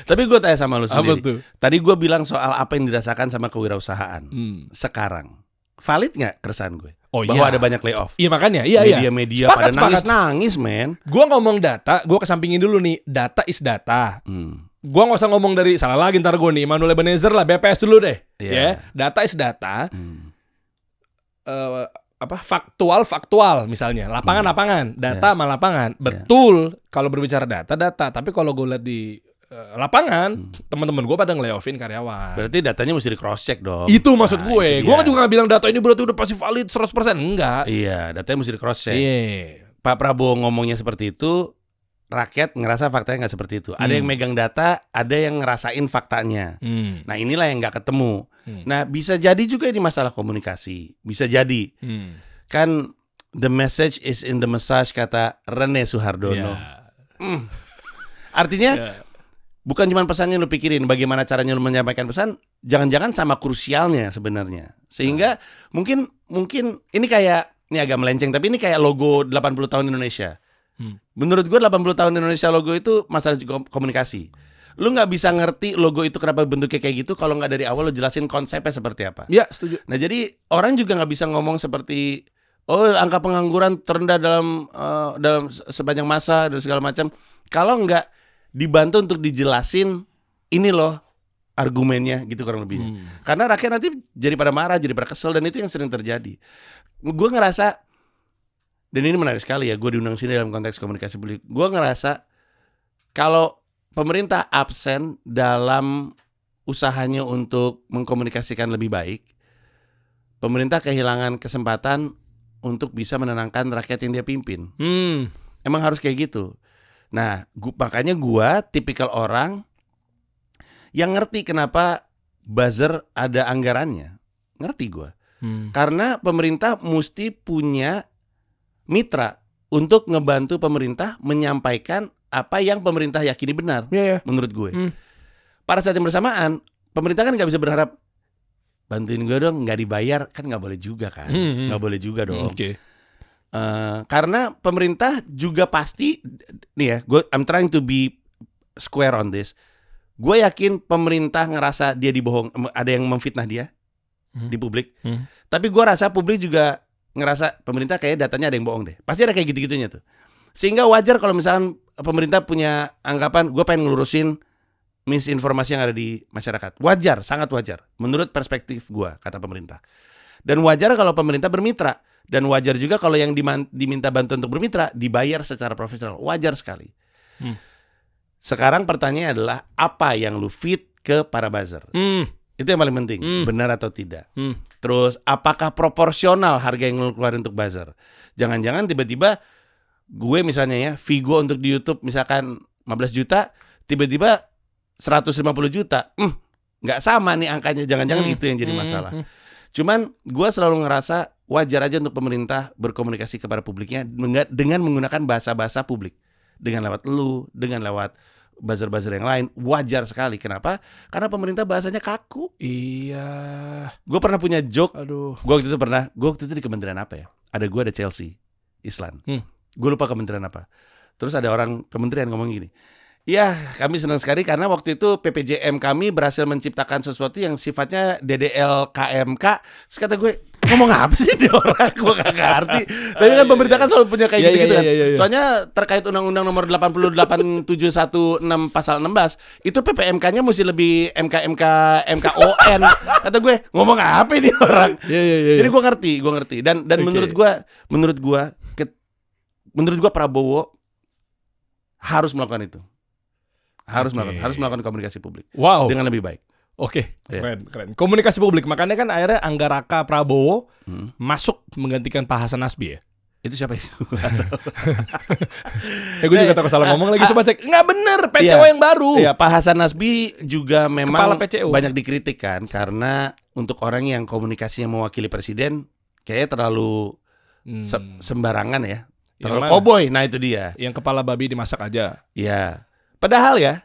Tapi gue tanya sama lu sendiri. Tadi gue bilang soal apa yang dirasakan sama kewirausahaan. Sekarang valid nggak keresahan gue? Bahwa ada banyak layoff. Iya makanya, iya. Media pada nangis, men. Gue ngomong data, gue kesampingin dulu nih. Data is data. Gue nggak usah ngomong dari salah lagi ntar gue nih. Emmanuel Ebenezer lah, BPS dulu deh. Data is data. Faktual misalnya. Lapangan, data sama lapangan. Betul kalau berbicara data. Tapi kalau gue lihat di lapangan, teman-teman gue pada nge-layoffin karyawan. Berarti datanya mesti di cross check dong. Itu maksud gue. Gue juga gak bilang data ini berarti udah pasti valid 100%. Enggak. Iya, datanya mesti di cross check. Pak Prabowo ngomongnya seperti itu, rakyat ngerasa faktanya gak seperti itu. Ada yang megang data, ada yang ngerasain faktanya. Nah inilah yang gak ketemu. Nah bisa jadi juga ini masalah komunikasi. Bisa jadi. Kan the message is in the message, kata Rene Suhardono. Artinya bukan cuma pesannya lu pikirin, bagaimana caranya lu menyampaikan pesan, jangan-jangan sama krusialnya sebenarnya. Sehingga mungkin ini kayak ini agak melenceng, tapi ini kayak logo 80 tahun Indonesia. Menurut gue 80 tahun Indonesia logo itu masalah komunikasi. Lu nggak bisa ngerti logo itu kenapa bentuknya kayak gitu kalau nggak dari awal lu jelasin konsepnya seperti apa. Iya, setuju. Nah jadi orang juga nggak bisa ngomong seperti angka pengangguran terendah dalam sepanjang masa dan segala macam kalau nggak dibantu untuk dijelasin ini loh argumennya gitu kurang lebihnya. Karena rakyat nanti jadi pada marah, jadi pada kesel, dan itu yang sering terjadi. Gue ngerasa, dan ini menarik sekali ya, gue diundang sini dalam konteks komunikasi publik. Gue ngerasa kalau pemerintah absen dalam usahanya untuk mengkomunikasikan lebih baik, pemerintah kehilangan kesempatan untuk bisa menenangkan rakyat yang dia pimpin. Emang harus kayak gitu. Nah, makanya gue tipikal orang yang ngerti kenapa buzzer ada anggarannya. Ngerti gue. Karena pemerintah mesti punya mitra untuk ngebantu pemerintah menyampaikan apa yang pemerintah yakini benar, menurut gue. Pada saat yang bersamaan, pemerintah kan nggak bisa berharap bantuin gue dong, nggak dibayar, kan nggak boleh juga kan, nggak boleh juga dong. Karena pemerintah juga pasti, nih ya, I'm trying to be square on this. Gue yakin pemerintah ngerasa dia dibohong, ada yang memfitnah dia di publik. Tapi gue rasa publik juga ngerasa pemerintah kayak datanya ada yang bohong deh. Pasti ada kayak gitu-gitunya tuh. Sehingga wajar kalau misalkan pemerintah punya anggapan gue pengen ngelurusin misinformasi yang ada di masyarakat. Wajar, sangat wajar. Menurut perspektif gue, kata pemerintah. Dan wajar kalau pemerintah bermitra. Dan wajar juga kalau yang diminta bantuan untuk bermitra dibayar secara profesional. Wajar sekali. Sekarang pertanyaannya adalah apa yang lu feed ke para buzzer? Itu yang paling penting. Benar atau tidak? Terus apakah proporsional harga yang lu keluarin untuk buzzer? Jangan-jangan tiba-tiba gue misalnya ya, fee gue untuk di YouTube misalkan 15 juta, tiba-tiba 150 juta. Nggak sama nih angkanya, jangan-jangan itu yang jadi masalah. Cuman gue selalu ngerasa wajar aja untuk pemerintah berkomunikasi kepada publiknya dengan menggunakan bahasa-bahasa publik. Dengan lewat lu, dengan lewat buzzer-buzzer yang lain, wajar sekali. Kenapa? Karena pemerintah bahasanya kaku. Iya. Gue pernah punya joke. Gue waktu itu di kementerian apa ya? Ada Chelsea Islan. Gue lupa kementerian apa. Terus ada orang kementerian ngomong gini, ya kami senang sekali karena waktu itu PPJM kami berhasil menciptakan sesuatu yang sifatnya DDL KMK. Terus kata gue, ngomong apa sih dia orang? Gue gak ngerti. Tapi kan pemerintah kan selalu punya kayak gitu-gitu kan. Soalnya terkait Undang-Undang nomor 88716 pasal 16, itu PPMK-nya mesti lebih MKON. Kata gue, ngomong apa ini orang? Jadi gue ngerti. Dan menurut gue Prabowo harus melakukan itu. Harus melakukan komunikasi publik. Dengan lebih baik. Keren. Komunikasi publik, makanya kan akhirnya Anggaraka Prabowo masuk menggantikan Pak Hasan Nasbi ya. Itu siapa ya? Gue juga takut salah ngomong lagi, coba cek. Nggak bener, PCO yang baru. Iya, Pak Hasan Nasbi juga memang PCO. banyak dikritik kan, karena untuk orang yang komunikasinya mewakili presiden kayaknya terlalu sembarangan ya. Terlalu cowboy, nah itu dia. Yang kepala babi dimasak aja. Iya. Padahal ya.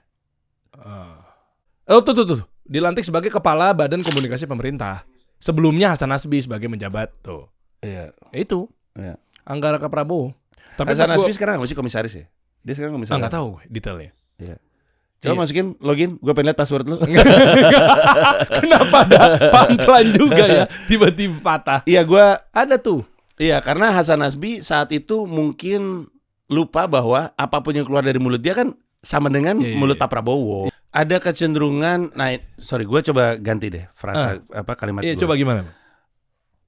Tuh. Dilantik sebagai kepala Badan Komunikasi Pemerintah. Sebelumnya Hasan Nasbi sebagai menjabat tuh. Iya. Itu. Iya. Anggaraka Prabowo. Tapi Hasan Nasbi sekarang masih komisaris ya? Dia sekarang komisaris. Nggak tahu detailnya. Iya. Coba masukin login, gue pengen lihat password lu. Kenapa ada punchline juga ya? Tiba-tiba patah. Iya, gue ada tuh. Iya, karena Hasan Nasbi saat itu mungkin lupa bahwa apapun yang keluar dari mulut dia kan sama dengan mulut Pak Prabowo. Ada kecenderungan, gue coba ganti deh frasa kalimat gue. Coba gimana?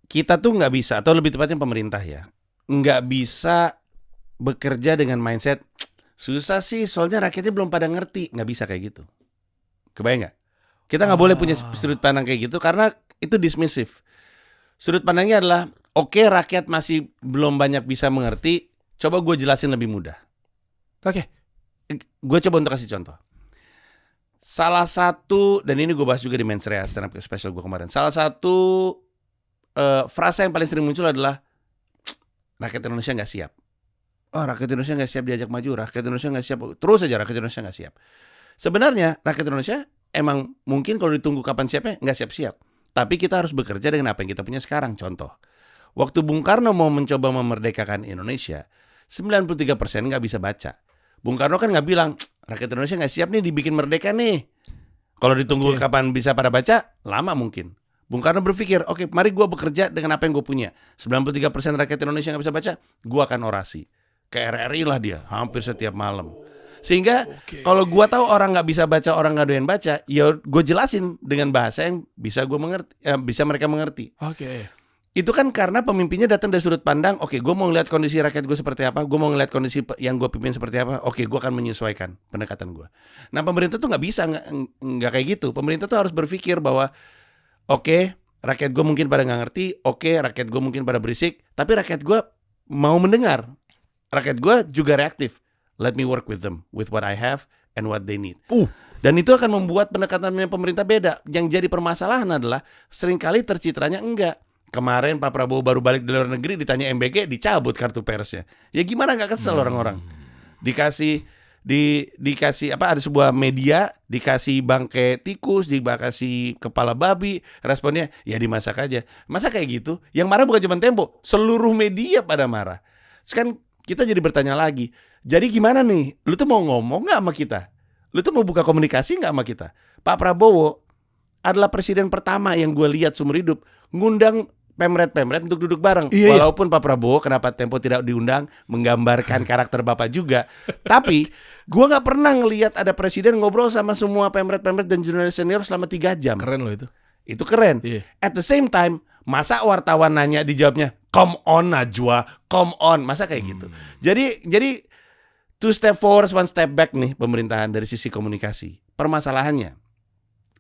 Kita tuh nggak bisa, atau lebih tepatnya pemerintah ya, nggak bisa bekerja dengan mindset susah sih, soalnya rakyatnya belum pada ngerti. Nggak bisa kayak gitu. Kebayang nggak? Kita nggak boleh punya sudut pandang kayak gitu karena itu dismissive. Sudut pandangnya adalah oke, rakyat masih belum banyak bisa mengerti. Coba gue jelasin lebih mudah. Oke. Gue coba untuk kasih contoh. Salah satu, dan ini gue bahas juga di Mensrea stand up special gue kemarin. Salah satu frasa yang paling sering muncul adalah rakyat Indonesia nggak siap. Rakyat Indonesia nggak siap diajak maju. Rakyat Indonesia nggak siap. Terus aja rakyat Indonesia nggak siap. Sebenarnya rakyat Indonesia emang mungkin kalau ditunggu kapan siapnya nggak siap-siap. Tapi kita harus bekerja dengan apa yang kita punya sekarang. Contoh, Waktu Bung Karno mau mencoba memerdekakan Indonesia, 93% nggak bisa baca. Bung Karno kan nggak bilang, rakyat Indonesia nggak siap nih dibikin merdeka nih. Kalau ditunggu kapan bisa pada baca, lama mungkin. Bung Karno berpikir, oke, mari gue bekerja dengan apa yang gue punya. 93% rakyat Indonesia nggak bisa baca, gue akan orasi. Ke RRI lah dia, hampir setiap malam. Sehingga kalau gue tahu orang nggak bisa baca, orang nggak doyan baca, ya gue jelasin dengan bahasa yang bisa gue mengerti, bisa mereka mengerti. Itu kan karena pemimpinnya datang dari sudut pandang, oke, gue mau ngeliat kondisi rakyat gue seperti apa, gue mau ngeliat kondisi yang gue pimpin seperti apa, oke, gue akan menyesuaikan pendekatan gue. Nah, pemerintah tuh nggak bisa, nggak kayak gitu. Pemerintah tuh harus berpikir bahwa, oke, rakyat gue mungkin pada nggak ngerti, oke, rakyat gue mungkin pada berisik, tapi rakyat gue mau mendengar. Rakyat gue juga reaktif. Let me work with them, with what I have and what they need. Dan itu akan membuat pendekatannya pemerintah beda. Yang jadi permasalahan adalah seringkali tercitranya enggak. Kemarin Pak Prabowo baru balik dari luar negeri, ditanya MBG, dicabut kartu persnya. Ya gimana nggak kesel orang-orang? Dikasih apa? Ada sebuah media dikasih bangkai tikus, dikasih kepala babi, responnya ya dimasak aja. Masa kayak gitu? Yang marah bukan cuma Tempo, seluruh media pada marah. Sekarang kita jadi bertanya lagi. Jadi gimana nih? Lu tuh mau ngomong nggak sama kita? Lu tuh mau buka komunikasi nggak sama kita? Pak Prabowo adalah presiden pertama yang gue lihat seumur hidup ngundang pemret-pemret untuk duduk bareng. Walaupun Pak Prabowo kenapa Tempo tidak diundang menggambarkan karakter Bapak juga. Tapi gue gak pernah ngelihat ada presiden ngobrol sama semua pemret-pemret dan jurnalis senior selama 3 jam. Keren loh itu. Itu keren. At the same time, masa wartawan nanya dijawabnya, come on Najwa, come on. Masa kayak gitu. Jadi 2 step forward, 1 step back nih pemerintahan dari sisi komunikasi. Permasalahannya,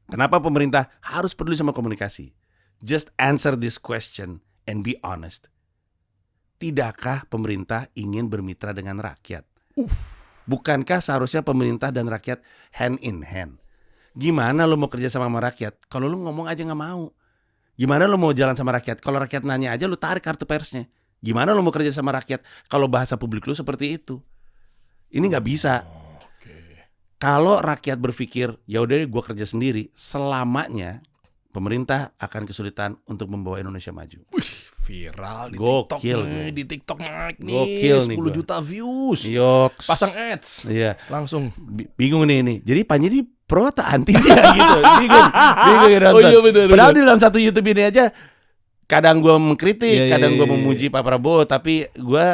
kenapa pemerintah harus peduli sama komunikasi? Just answer this question and be honest. Tidakkah pemerintah ingin bermitra dengan rakyat? Bukankah seharusnya pemerintah dan rakyat hand in hand? Gimana lo mau kerja sama rakyat kalau lo ngomong aja gak mau? Gimana lo mau jalan sama rakyat kalau rakyat nanya aja lo tarik kartu persnya? Gimana lo mau kerja sama rakyat kalau bahasa publik lo seperti itu? Ini gak bisa. Kalau rakyat berpikir ya udah gue kerja sendiri, selamanya pemerintah akan kesulitan untuk membawa Indonesia maju. Viral di Gokil, TikTok nih, di TikTok naik nih, Gokil 10 juta views. Yoks. Pasang ads. Iya. Langsung. Bingung nih. Jadi Panji di pro atau anti sih gitu. Bingung nonton. Oh iya benar. Padahal di dalam satu YouTube ini aja kadang gue mengkritik, kadang gue memuji Pak Prabowo, tapi gue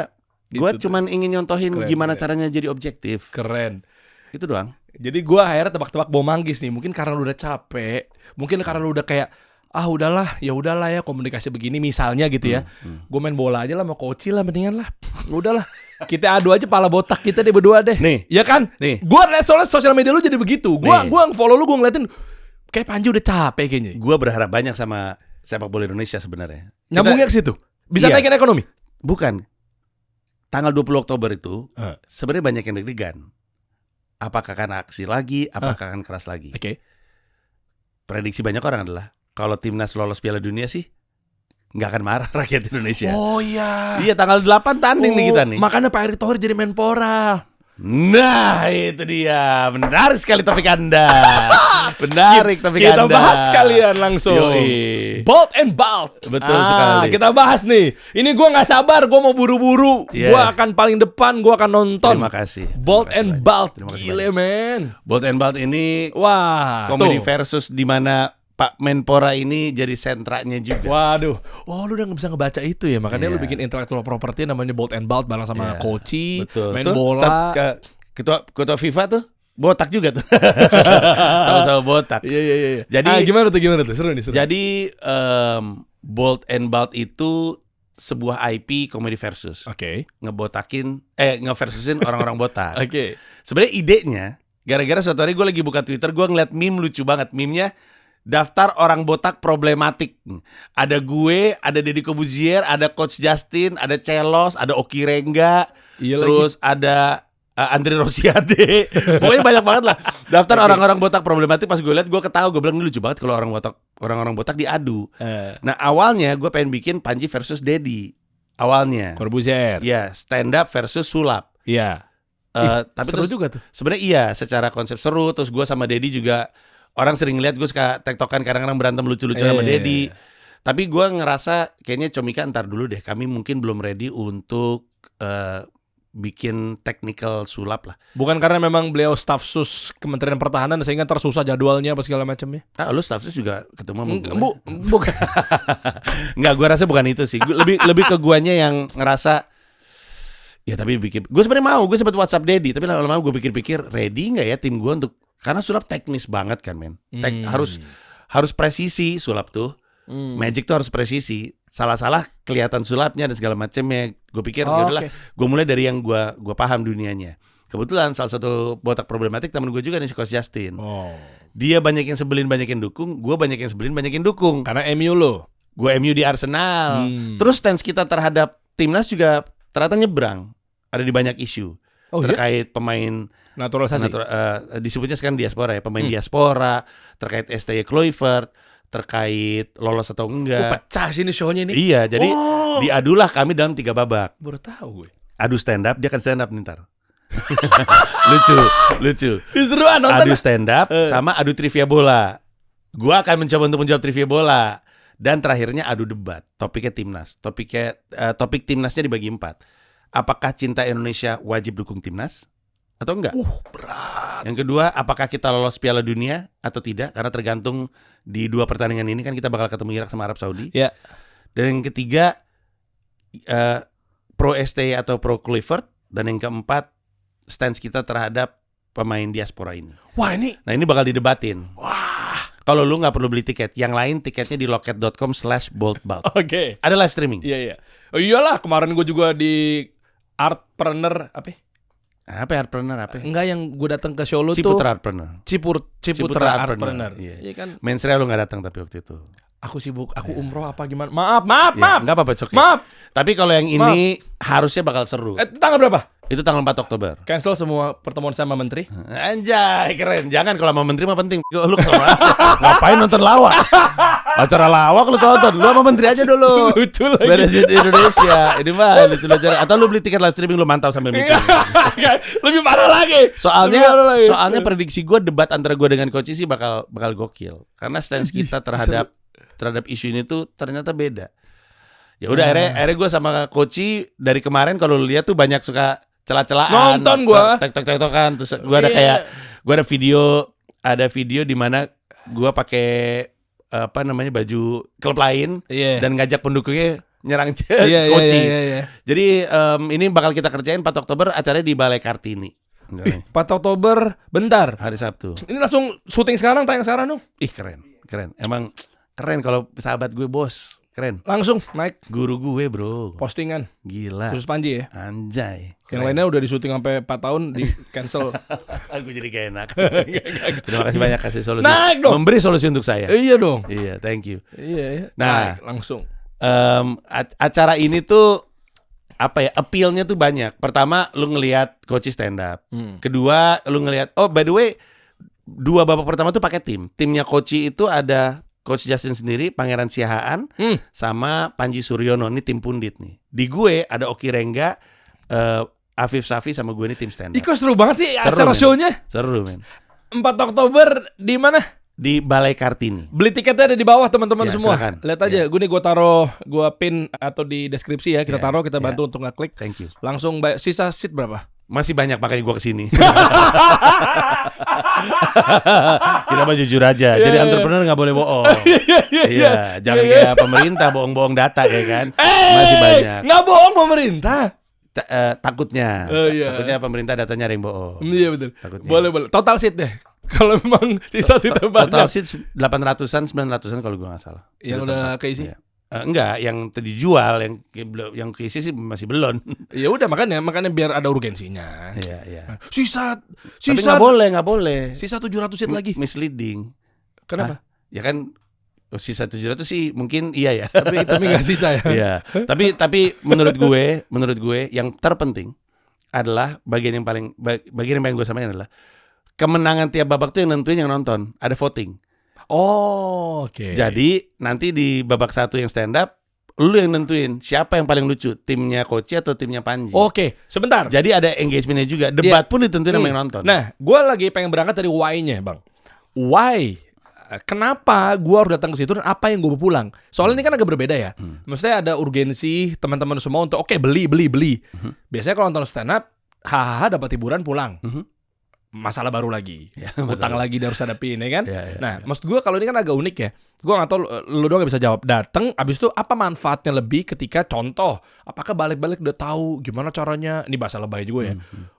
cuman ingin nyontohin gimana caranya jadi objektif. Keren. Itu doang. Jadi gue akhirnya tebak-tebak bau manggis nih. Mungkin karena lu udah capek, mungkin karena lu udah kayak udahlah ya komunikasi begini misalnya gitu ya. Gue main bola aja lah sama Koci lah mendingan lah. Udahlah. Kita adu aja pala botak kita deh berdua deh. Nih, ya kan? Nih. Gue liat soalnya sosial media lu jadi begitu. Gue follow lu, gue ngeliatin kayak Panji udah capek kayaknya. Gue berharap banyak sama sepak bola Indonesia sebenarnya. Nyambungnya ke situ. Bisa naikin ekonomi? Bukan. Tanggal 20 Oktober itu sebenarnya banyak yang deg-degan. Apakah akan aksi lagi, apakah akan keras lagi? Prediksi banyak orang adalah kalau timnas lolos Piala Dunia sih nggak akan marah rakyat Indonesia. Oh iya. Iya, tanggal 8 tanding nih kita nih. Makanya Pak Erick Thohir jadi Menpora. Nah, itu dia. Menarik sekali topik Anda. Menarik topik Kita Anda. bahas kalian langsung. Yoi. Bold and Bald. Betul sekali. Kita bahas nih. Ini gue gak sabar, gue mau buru-buru. Gue akan paling depan, gue akan nonton. Terima kasih. Bold and Bald. Gile men. Bold and Bald ini komedi versus di mana Pak Menpora ini jadi sentranya juga. Waduh. Oh, lu udah bisa ngebaca itu ya. Makanya lu bikin intellectual property namanya Bold and Bald bareng sama Koci. Main bola. Ketua FIFA tuh botak juga tuh. Sama-sama botak. Iya. Jadi gimana tuh? Seru nih. Jadi Bold and Bald itu sebuah IP komedi versus. Ngeversusin orang-orang botak. Sebenarnya idenya gara-gara suatu hari gue lagi buka Twitter, gue ngeliat meme lucu banget. Meme-nya daftar orang botak problematik. Ada gue, ada Deddy Kobuzier, ada Coach Justin, ada Celos, ada Oki Rengga, terus ada Andre Rosiade. Pokoknya banyak banget lah. Daftar orang-orang botak problematik. Pas gue lihat, gue ketawa. Gue bilang ini lucu banget kalau orang-orang botak diadu. Nah awalnya gue pengen bikin Panji versus Deddy. Awalnya Corbuzier. Ya, stand up versus sulap. Iya. Tapi seru juga tuh. Sebenarnya iya, secara konsep seru. Terus gue sama Deddy juga, orang sering lihat gue suka tektokan kadang-kadang berantem lucu-lucu sama Deddy. Tapi gue ngerasa kayaknya Comika ntar dulu deh. Kami mungkin belum ready untuk bikin technical sulap lah. Bukan karena memang beliau staf sus Kementerian Pertahanan sehingga tersusah jadwalnya apa segala macamnya. Lu staf sus juga ketemu sama gue. Bukan. Enggak, gue rasa bukan itu sih. Lebih ke guanya yang ngerasa ya tapi gue sebenarnya mau. Gue sempat WhatsApp Dedi, tapi lama-lama gue pikir-pikir ready nggak ya tim gue untuk, karena sulap teknis banget kan men. Harus presisi sulap tuh. Magic tuh harus presisi. Salah-salah kelihatan sulapnya dan segala macamnya. Gue pikir yaudahlah, gue mulai dari yang gue paham dunianya. Kebetulan salah satu botak problematik temen gue juga nih, si Coach Justin. Dia banyak yang sebelin, banyak yang dukung. Gue banyak yang sebelin, banyak yang dukung. Karena MU lo. Gue MU di Arsenal. Terus stance kita terhadap timnas juga ternyata nyebrang. Ada di banyak isu terkait pemain naturalisasi. Disebutnya sekarang diaspora ya, pemain diaspora, terkait STY Kluivert, terkait lolos atau enggak. Pecah sini show-nya nih. Iya, jadi diadulah kami dalam 3 babak. Baru tahu gue. Adu stand up, dia akan stand up nih ntar. lucu. Seruan nonton. Adu stand up sama adu trivia bola. Gua akan mencoba untuk menjawab trivia bola. Dan terakhirnya adu debat. Topiknya timnas. Topik timnasnya dibagi 4. Apakah cinta Indonesia wajib dukung timnas atau enggak? Berat. Yang kedua, apakah kita lolos Piala Dunia atau tidak? Karena tergantung di 2 pertandingan ini kan kita bakal ketemu Irak sama Arab Saudi. Ya. Dan yang ketiga, pro STY atau pro Kluivert. Dan yang keempat, stance kita terhadap pemain diaspora ini. Wah ini. Nah ini bakal didebatin. Wah. Kalau lu nggak perlu beli tiket, yang lain tiketnya di loket.com/boltbalt. Oke. Ada live streaming. Iya. Oh iyalah, kemarin gue juga di Artpreneur apa? Artpreneur apa? Enggak, yang gue datang ke show lu tuh Ciputra Artpreneur. Ciputra Artpreneur. Iya kan. Mensrea lu nggak datang tapi waktu itu. Aku sibuk, aku umroh apa gimana? Maaf. Enggak apa-apa, Cok. Maaf. Tapi kalau yang ini harusnya bakal seru. Tanggal berapa? Itu tanggal 4 Oktober. Cancel semua pertemuan sama menteri. Anjay, keren. Jangan, kalau sama menteri mah penting. Lu ngapain nonton lawak? Acara lawak lu tonton. Lu sama menteri aja dulu. Lucu lagi. Beresin di Indonesia. Ini mah lucu aja. Atau lu beli tiket live streaming, lu mantau sambil meeting. Lebih parah lagi. Soalnya prediksi gue debat antara gue dengan Coach sih bakal gokil. Karena stance kita terhadap isu ini tuh ternyata beda. Ya udah, akhirnya gue sama Coach dari kemarin kalau lu lihat tuh banyak suka celah-celahan. Nonton gue. Tek-tek-tekan. Terus gue ada gue ada video di mana gue pakai baju klub lain dan ngajak pendukungnya nyerang Coach. Jadi ini bakal kita kerjain 4 Oktober, acaranya di Balai Kartini. 4 Oktober, bentar. Hari Sabtu. Ini langsung syuting sekarang, tayang sekarang dong. Keren. Emang keren kalau sahabat gue, bos. Keren. Langsung naik. Guru gue, bro. Postingan. Gila. Khusus Panji ya. Anjay. Yang lainnya udah di syuting sampai 4 tahun, di cancel. Aku jadi gak enak. Terima kasih banyak kasih solusi. Naik dong. Memberi solusi untuk saya. Iya dong. Iya, thank you. Iya. Nah, naik, langsung. Acara ini tuh appeal-nya tuh banyak. Pertama, lu ngelihat Coach stand up. Kedua, lu ngelihat, by the way, 2 babak pertama tuh pakai tim. Timnya Coach itu ada Coach Justin sendiri, Pangeran Siahaan, sama Panji Suryono. Ini tim pundit nih. Di gue ada Oki Rengga, Afif Safi, sama gue ini tim stand up. Iko seru banget sih acara show-nya. Seru, men. 4 Oktober di mana? Di Balai Kartini. Beli tiketnya ada di bawah teman-teman semua. Silakan. Lihat aja, gue nih gue pin atau di deskripsi ya, kita taruh, kita bantu untuk ngeklik. Thank you. Langsung sisa seat berapa? Masih banyak, makanya gue kesini. Kita mah jujur aja. Jadi entrepreneur nggak boleh bohong. Iya, jangan kayak pemerintah bohong-bohong data ya kan. Masih banyak. Nggak bohong pemerintah. Takutnya pemerintah datanya ada yang bohong. Iya betul. Takutnya. Boleh. Total seat deh. Kalau memang sisa seat banyak. Total seat 800-an 900-an kalau gue nggak salah. Yang udah keisi? Ya. Enggak, yang dijual, yang keisi sih masih belum. Ya udah, makanya biar ada urgensinya. Iya. Sisa. Tapi nggak boleh. Sisa 700 seat lagi. Misleading. Kenapa? Ya kan sisa 700 sih mungkin iya ya. Tapi nggak sisa ya. Iya. Tapi menurut gue yang terpenting adalah bagian yang paling gue samain adalah kemenangan tiap babak tuh yang nentuin yang nonton. Ada voting. Oh, oke. Jadi nanti di babak 1 yang stand up, lu yang nentuin siapa yang paling lucu, timnya Coach atau timnya Panji. Oke, sebentar. Jadi ada engagementnya juga. Debat pun ditentuin sama yang nonton. Nah, gue lagi pengen berangkat dari why-nya, Bang. Why kenapa gue harus datang ke situ dan apa yang gue mau pulang? Soalnya ini kan agak berbeda ya. Maksudnya ada urgensi teman-teman semua untuk beli. Biasanya kalau nonton stand up, hahaha dapat hiburan pulang. Masalah baru lagi, utang lagi harus hadapin, ya kan? Nah, maksud gue kalau ini kan agak unik ya. Gue nggak tahu lu doang nggak bisa jawab. Datang, abis itu apa manfaatnya lebih ketika contoh? Apakah balik-balik udah tahu gimana caranya? Ini bahasa lebay juga ya.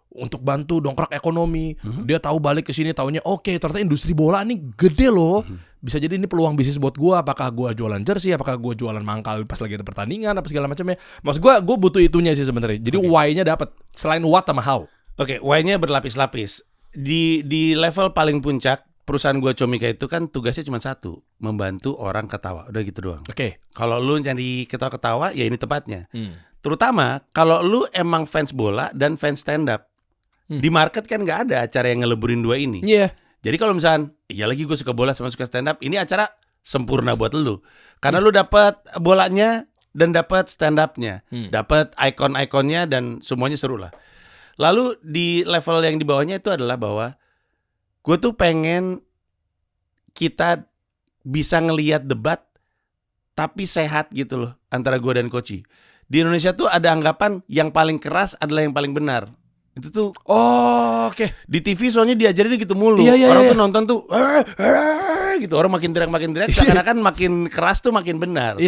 Untuk bantu dongkrak ekonomi, dia tahu balik ke sini, taunya oke, ternyata industri bola ini gede loh. Bisa jadi ini peluang bisnis buat gue. Apakah gue jualan jersey? Apakah gue jualan mangkal pas lagi ada pertandingan? Apa segala macamnya? Maksud gue butuh itunya sih sebenarnya. Jadi why-nya dapat selain what sama how. Oke, why-nya berlapis-lapis. Di level paling puncak perusahaan gua Comika itu kan tugasnya cuma satu, membantu orang ketawa, udah gitu doang. Oke. Kalau lu nyari ketawa-ketawa, ya ini tempatnya. Terutama kalau lu emang fans bola dan fans stand up, di market kan nggak ada acara yang ngeleburin dua ini. Iya. Jadi kalau misalkan, ya lagi gue suka bola sama suka stand up, ini acara sempurna buat lu, karena lu dapat bolanya dan dapat stand upnya, dapat ikon-ikonnya dan semuanya seru lah. Lalu di level yang di bawahnya itu adalah bahwa gue tuh pengen kita bisa ngelihat debat tapi sehat gitu loh antara gue dan Koci. Di Indonesia tuh ada anggapan yang paling keras adalah yang paling benar. Itu tuh oke. Di TV soalnya diajarin gitu mulu. Orang tuh nonton tuh gitu, orang makin teriak seakan-akan makin keras tuh makin benar.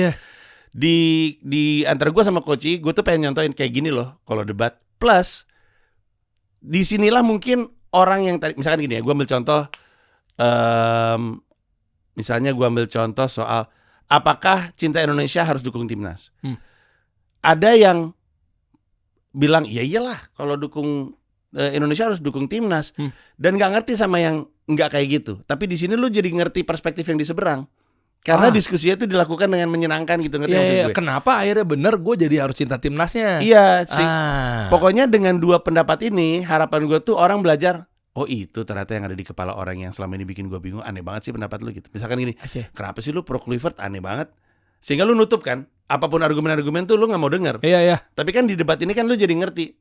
Di antara gue sama Koci, gue tuh pengen nyontoin kayak gini loh kalau debat. Plus disinilah mungkin orang yang tadi, misalkan gini ya, gue ambil contoh, misalnya gue ambil contoh soal apakah cinta Indonesia harus dukung timnas. Ada yang bilang ya iyalah kalau dukung Indonesia harus dukung timnas, dan nggak ngerti sama yang nggak kayak gitu. Tapi di sini lu jadi ngerti perspektif yang di seberang. Karena diskusinya itu dilakukan dengan menyenangkan gitu, ngerti maksud gue? Kenapa akhirnya bener gue jadi harus cinta timnasnya? Iya sih. Pokoknya dengan dua pendapat ini, harapan gue tuh orang belajar, oh itu ternyata yang ada di kepala orang yang selama ini bikin gue bingung. Aneh banget sih pendapat lu gitu. Misalkan gini, kenapa sih lu pro Kluivert? Aneh banget. Sehingga lu nutup kan, apapun argumen-argumen tuh lu gak mau denger. Iya. Tapi kan di debat ini kan lu jadi ngerti,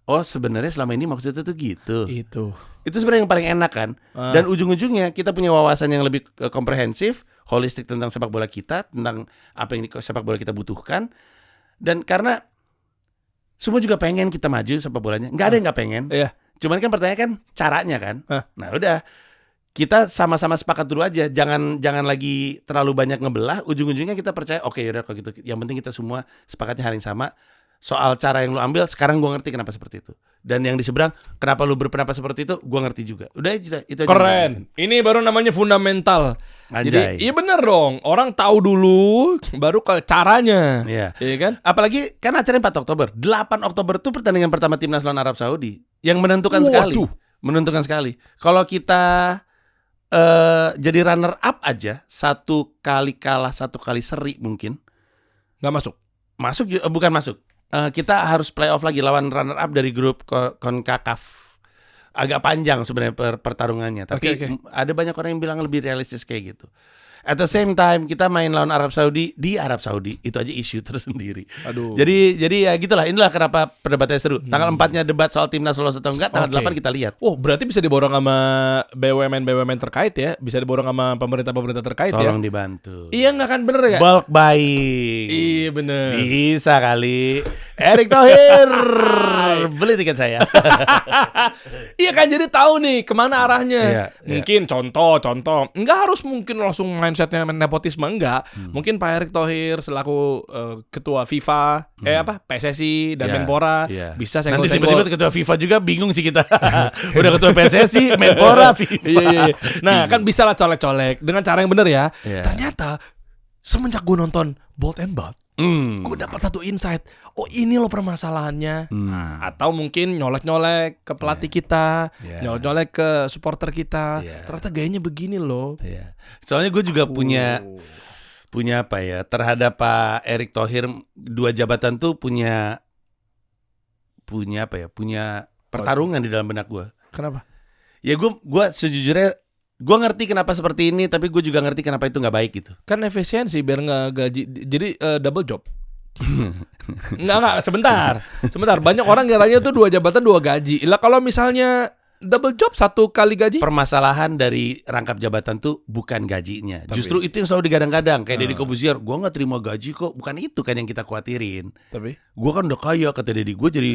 oh sebenarnya selama ini maksudnya tuh gitu. Itu sebenarnya yang paling enak kan. Dan ujung-ujungnya kita punya wawasan yang lebih komprehensif, holistik tentang sepak bola kita, tentang apa yang sepak bola kita butuhkan. Dan karena semua juga pengen kita maju sepak bolanya, nggak ada yang nggak pengen. Cuman kan pertanyaan kan caranya kan. Nah udah, kita sama-sama sepakat dulu aja, jangan lagi terlalu banyak ngebelah. Ujung-ujungnya kita percaya, oke yaudah kalau gitu, yang penting kita semua sepakatnya hal yang sama. Soal cara yang lu ambil, sekarang gue ngerti kenapa seperti itu. Dan yang di seberang, kenapa lu berpendapat seperti itu, gue ngerti juga. Udah itu aja. Keren. Ini baru namanya fundamental. Jadi iya bener dong. Orang tahu dulu, baru ke caranya. Iya kan? Apalagi kan acaranya 4 Oktober. 8 Oktober tuh pertandingan pertama timnas lawan Arab Saudi, yang menentukan sekali. Menentukan sekali. Kalau kita jadi runner up aja, 1 kali kalah, 1 kali seri mungkin, nggak masuk. Bukan masuk. Kita harus playoff lagi lawan runner up dari grup CONCACAF. Agak panjang sebenarnya pertarungannya, tapi ada banyak orang yang bilang lebih realistis kayak gitu. At the same time kita main lawan Arab Saudi di Arab Saudi, itu aja isu tersendiri. Jadi ya gitulah, inilah kenapa perdebatannya seru. Tanggal 4-nya debat soal timnas lolos atau enggak, tanggal 8 kita lihat. Berarti bisa diborong sama BUMN terkait ya, bisa diborong sama pemerintah terkait. Tolong dibantu. Iya nggak kan, bener ya? Bulk buying. Iya bener. Bisa kali. Erick Thohir, beli tiket saya. Iya kan, jadi tahu nih kemana arahnya. Mungkin contoh, nggak harus mungkin langsung mindsetnya nepotisme, enggak. Mungkin Pak Erick Thohir selaku ketua FIFA, PSSI dan Menpora bisa senggol-senggol. Nanti tiba-tiba ketua FIFA juga bingung sih kita. Udah ketua PSSI, Menpora, FIFA. Iya. Nah kan bisa lah colek-colek dengan cara yang benar ya. Ternyata semenjak gue nonton Bold and Bad, gue dapat satu insight. Oh ini loh permasalahannya. Atau mungkin nyolek-nyolek ke pelatih kita, nyolek-nyolek ke supporter kita. Ternyata gayanya begini loh. Soalnya gue juga punya apa ya, terhadap Pak Erick Thohir, 2 jabatan tuh punya apa ya, punya pertarungan di dalam benak gue. Kenapa? Ya gue sejujurnya gue ngerti kenapa seperti ini, tapi gue juga ngerti kenapa itu nggak baik gitu. Kan efisiensi biar nggak gaji, jadi double job. Nggak sebentar. Banyak orang kiranya tuh 2 jabatan 2 gaji. Lah kalau misalnya double job 1 kali gaji? Permasalahan dari rangkap jabatan tuh bukan gajinya. Justru itu yang selalu digadang-gadang. Kayak Deddy Corbuzier, gue gak terima gaji kok. Bukan itu kan yang kita khawatirin. Tapi gue kan udah kaya, kata Deddy. Gue jadi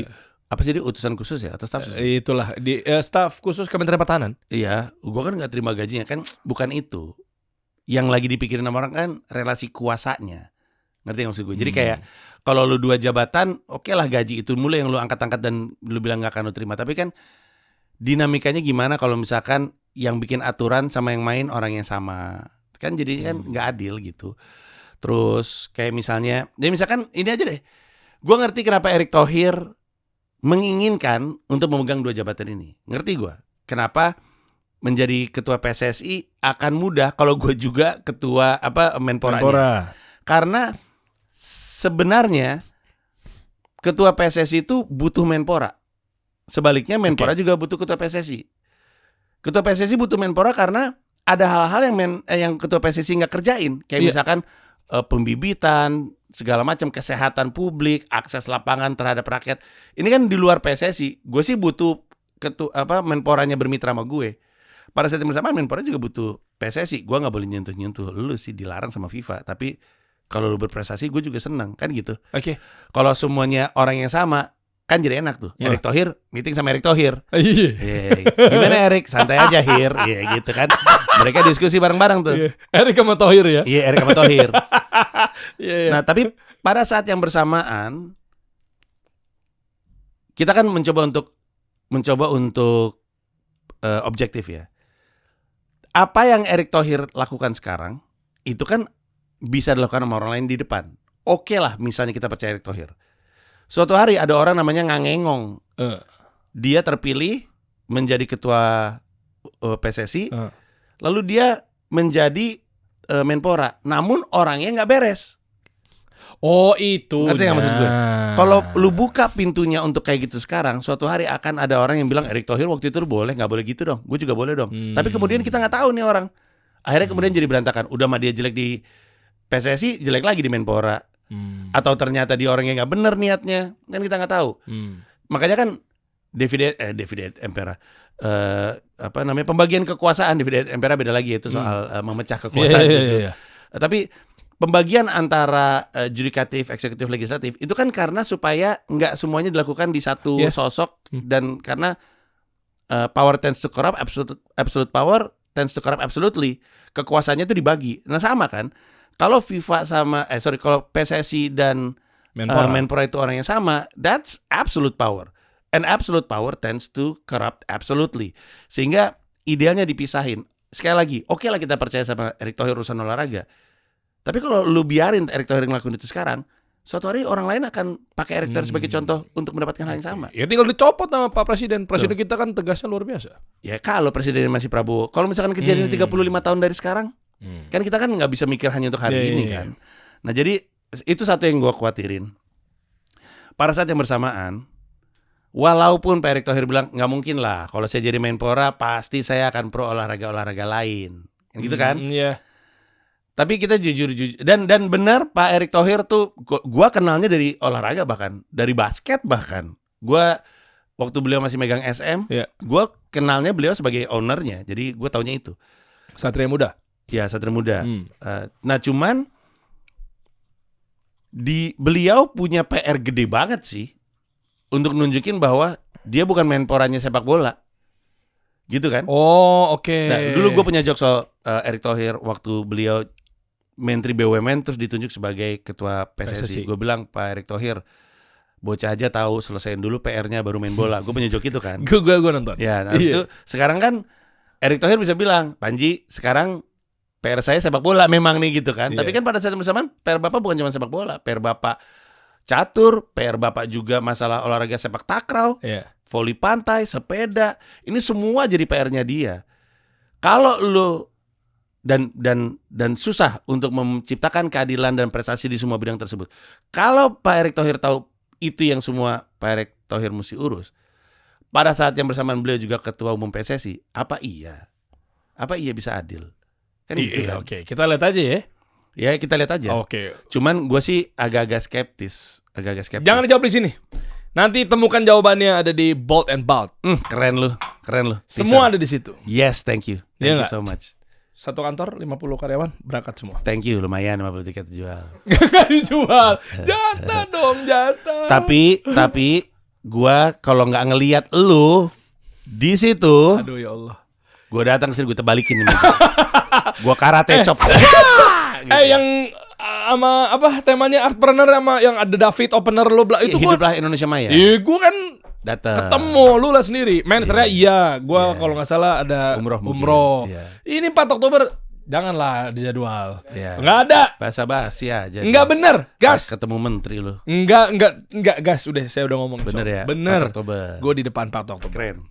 apa sih, dia utusan khusus ya atau staf khusus? Itulah di staf khusus Kementerian Pertahanan. Iya, gue kan gak terima gajinya. Kan bukan itu. Yang lagi dipikirin sama orang kan relasi kuasanya. Ngerti gak maksud gue? Jadi kayak kalau lu 2 jabatan, oke lah gaji itu mulai yang lu angkat-angkat dan lu bilang gak akan lu terima. Tapi kan dinamikanya gimana kalau misalkan yang bikin aturan sama yang main orang yang sama. Kan jadi kan gak adil gitu. Terus kayak misalnya, ya misalkan ini aja deh. Gue ngerti kenapa Erick Thohir menginginkan untuk memegang 2 jabatan ini. Ngerti gue. Kenapa menjadi ketua PSSI akan mudah kalau gue juga ketua Menporanya. Karena sebenarnya ketua PSSI itu butuh Menpora. Sebaliknya Menpora juga butuh ketua PSSI. Ketua PSSI butuh Menpora karena ada hal-hal yang ketua PSSI nggak kerjain. Kayak misalkan pembibitan, segala macam, kesehatan publik, akses lapangan terhadap rakyat. Ini kan di luar PSSI. Gue sih butuh Menporanya bermitra sama gue. Pada saat yang bersamaan Menpora juga butuh PSSI. Gue nggak boleh nyentuh-nyentuh. Lu sih dilarang sama FIFA. Tapi kalau lu berprestasi gue juga senang. Kan gitu. Oke. Kalau semuanya orang yang sama, kan jadi enak tuh. Erick Thohir meeting sama Erick Thohir. Gimana Erick? Santai aja Hir. Iya gitu kan. Mereka diskusi bareng-bareng tuh. Erick sama Thohir ya. Iya, Erick sama Thohir. Nah, tapi pada saat yang bersamaan kita kan mencoba untuk objektif ya. Apa yang Erick Thohir lakukan sekarang itu kan bisa dilakukan sama orang lain di depan. Oke lah, misalnya kita percaya Erick Thohir. Suatu hari ada orang namanya Ngangengong. Dia terpilih menjadi ketua PSSI. Lalu dia menjadi Menpora. Namun orangnya nggak beres. Oh itu. Ngerti nggak maksud gue? Kalau lu buka pintunya untuk kayak gitu sekarang, suatu hari akan ada orang yang bilang Erick Thohir waktu itu boleh, nggak boleh gitu dong. Gue juga boleh dong. Tapi kemudian kita nggak tahu nih orang. Akhirnya kemudian jadi berantakan. Udah mah dia jelek di PSSI, jelek lagi di Menpora. Atau ternyata dia orang yang nggak bener niatnya, kan kita nggak tahu. Makanya kan divide impera, pembagian kekuasaan divide impera beda lagi, itu soal memecah kekuasaan. Tapi pembagian antara judikatif, eksekutif, legislatif itu kan karena supaya nggak semuanya dilakukan di satu sosok, dan karena power tends to corrupt, absolute power tends to corrupt absolutely. Kekuasaannya itu dibagi. Nah sama kan? Kalau FIFA kalau PSSI dan Menpora itu orang yang sama, that's absolute power. And absolute power tends to corrupt absolutely. Sehingga idealnya dipisahin. Sekali lagi, oke lah kita percaya sama Erick Thohir urusan olahraga. Tapi kalau lu biarin Erick Thohir ngelakuin itu sekarang, suatu hari orang lain akan pakai Erick Thohir sebagai contoh untuk mendapatkan hal yang sama. Ya tinggal dicopot sama Pak Presiden. Presiden kita kan tegasnya luar biasa. Ya kalau Presiden masih Prabowo. Kalau misalkan kejadian 35 tahun dari sekarang, kan kita kan nggak bisa mikir hanya untuk hari ini kan. Nah jadi itu satu yang gue khawatirin. Pada saat yang bersamaan, walaupun Pak Erick Thohir bilang nggak mungkin lah, kalau saya jadi Menpora pasti saya akan pro olahraga lain, gitu kan? Tapi kita jujur dan benar Pak Erick Thohir tuh, gue kenalnya dari olahraga, bahkan dari basket bahkan. Gue waktu beliau masih megang SM, gue kenalnya beliau sebagai ownernya, jadi gue taunya itu. Satria Muda. Ya, Satria Muda. Nah cuman beliau punya PR gede banget sih untuk nunjukin bahwa dia bukan Menporanya sepak bola, gitu kan? Oh oke. Nah, dulu gue punya jokes soal Erick Thohir waktu beliau Menteri BUMN terus ditunjuk sebagai ketua PSSI. Gue bilang, Pak Erick Thohir, bocah aja tahu selesaiin dulu PR-nya baru main bola. Gue punya joke itu kan. Gue nonton. Ya, nah itu sekarang kan Erick Thohir bisa bilang, Panji sekarang PR saya sepak bola memang nih gitu kan. Tapi kan pada saat bersamaan PR Bapak bukan cuma sepak bola, PR Bapak catur, PR Bapak juga masalah olahraga sepak takraw, voli pantai, sepeda. Ini semua jadi PR-nya dia. Kalau lu dan susah untuk menciptakan keadilan dan prestasi di semua bidang tersebut. Kalau Pak Erick Thohir tahu itu yang semua Pak Erick Thohir mesti urus, pada saat yang bersamaan beliau juga ketua umum PSSI, apa iya bisa adil? Kan gitu kan? Oke, kita lihat aja ya. Ya kita lihat aja. Oke. Cuman gue sih agak-agak skeptis. Jangan dijawab di sini. Nanti temukan jawabannya ada di Bolt and Balt. Keren lu. Semua ada di situ. Yes, thank you. Thank you so much. Satu kantor 50 karyawan berangkat semua. Thank you, lumayan 50 tiket jual. Gak dijual. Jatah dong, jatah. Tapi gua kalau nggak ngelihat lu di situ, aduh ya Allah. Gua datang sini, gua terbalikin nih. Gua karate chop. Yang sama apa temanya Artpreneur sama yang ada David opener lo itu Hiduplah Indonesia Maya. Iya, gua kan datang. Ketemu lu lah sendiri. Mensternya iya, gua kalau nggak salah ada umroh. Ini 4 Oktober janganlah dijadwal. Nggak ada. Basa-basi aja. Nggak bener, gas. Ketemu menteri lu. Enggak gas. Saya udah ngomong. Bener ya? Bener. 4 Oktober. Gue di depan 4 Oktober. Keren.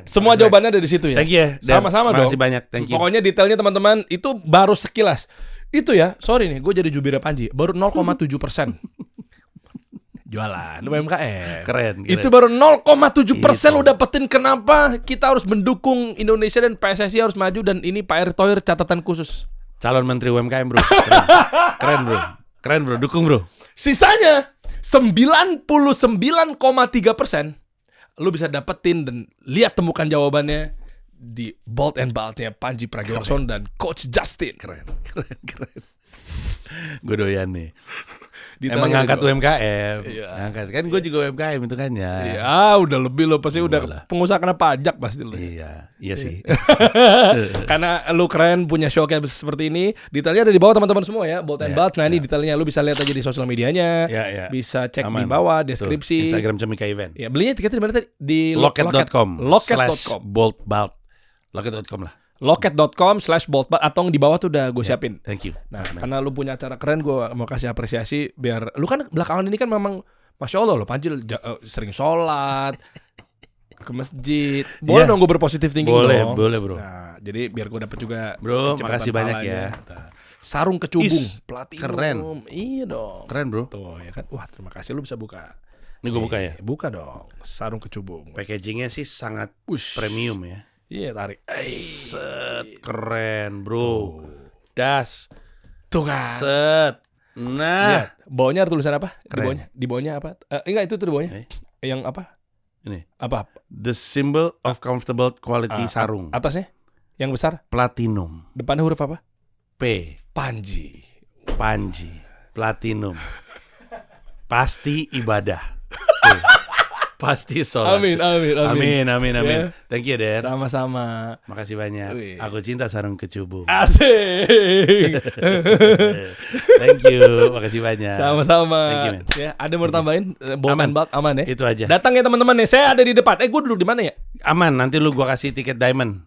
Semua jawabannya ada di situ ya. Thank you. Sama-sama dong. Makasih banyak. Thank you. Pokoknya detailnya teman-teman itu baru sekilas. Itu ya, sorry nih, gue jadi jubirnya Panji. Baru 0,7%. Jualan UMKM. Keren. Itu baru 0,7% lo dapetin. Kenapa kita harus mendukung Indonesia dan PSSI harus maju. Dan ini Pak Erick Thohir catatan khusus. Calon Menteri UMKM bro. Keren bro. Dukung bro. Sisanya 99,3% lo bisa dapetin dan lihat temukan jawabannya di Bolt and Balt-nya Panji Pragiwaksono dan Coach Justin. Keren. Gue doyan nih. Emang ngangkat UMKM. Ngangkat. Kan gue juga UMKM itu kan ya. Iya, udah lebih lo pasti udah pengusaha kena pajak pasti lo. Iya sih. Karena lu keren punya show kayak seperti ini. Detailnya ada di bawah teman-teman semua ya. Bolt and Balt. Nah ini detailnya lu bisa lihat aja di sosial medianya. Bisa cek di bawah deskripsi. Instagram Cemika Event. Ya, belinya tiketnya di mana tadi? Di loket.com. Loket.com. Bolt Loket.com lah. Loket.com/boltbalt atau di bawah tuh udah gue siapin. Thank you. Nah, karena lu punya acara keren, gue mau kasih apresiasi biar lu kan belakangan ini kan memang Masya Allah lo Panji sering sholat ke masjid. Boleh dong gue berpositif tinggi dong. Boleh bro. Nah, jadi biar gue dapet juga. Bro, makasih banyak ya. Sarung kecubung, platinum. Keren. Iya dong. Keren bro. Tuh ya kan. Wah terima kasih lu bisa buka. Ini gue buka ya. Buka dong. Sarung kecubung. Packagingnya sih sangat premium ya. Iya tarik. Set, keren bro. Das. Tuh kan. Set. Nah. Bawahnya ada tulisan apa? Keren. Di bawahnya apa? Enggak itu tuh di bawahnya. Yang apa? Ini. Apa? The symbol of comfortable quality sarung. Atasnya? Yang besar? Platinum. Depannya huruf apa? P. Panji. Platinum. Pasti ibadah. Pasti sholat. Amin. Yeah. Thank you, Der. Sama-sama. Makasih banyak. Aku cinta sarung kecubung. Asik. Thank you. Makasih banyak. Sama-sama. Thank you, man. Ya, ada mau tambahin? Bolt and Balt aman ya? Itu aja. Datang ya teman-teman nih. Saya ada di depan. Gue duduk di mana ya? Aman. Nanti lu gua kasih tiket diamond.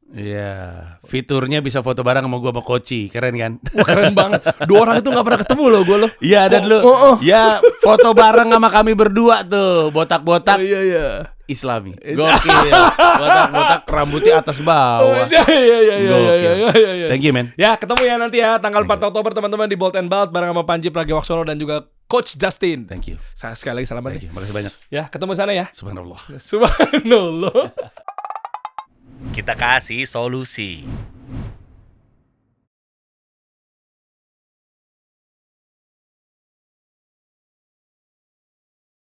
Iya, fiturnya bisa foto bareng sama gua sama Koci, keren kan? Wah, keren banget. 2 orang itu nggak pernah ketemu loh gua loh. Iya, ada dulu. Ya, foto bareng sama kami berdua tuh, botak-botak. Iya. Islami. Gokil. Botak-botak rambutnya atas bawah. Iya. Thank you, man. Ya, ketemu ya nanti ya tanggal 4 Oktober teman-teman di Bolt and Balt bareng sama Panji Pragiwaksono dan juga Coach Justin. Thank you. Sekali lagi selamat. Thank you. Makasih banyak. Ya, ketemu sana ya. Subhanallah. Kita kasih solusi.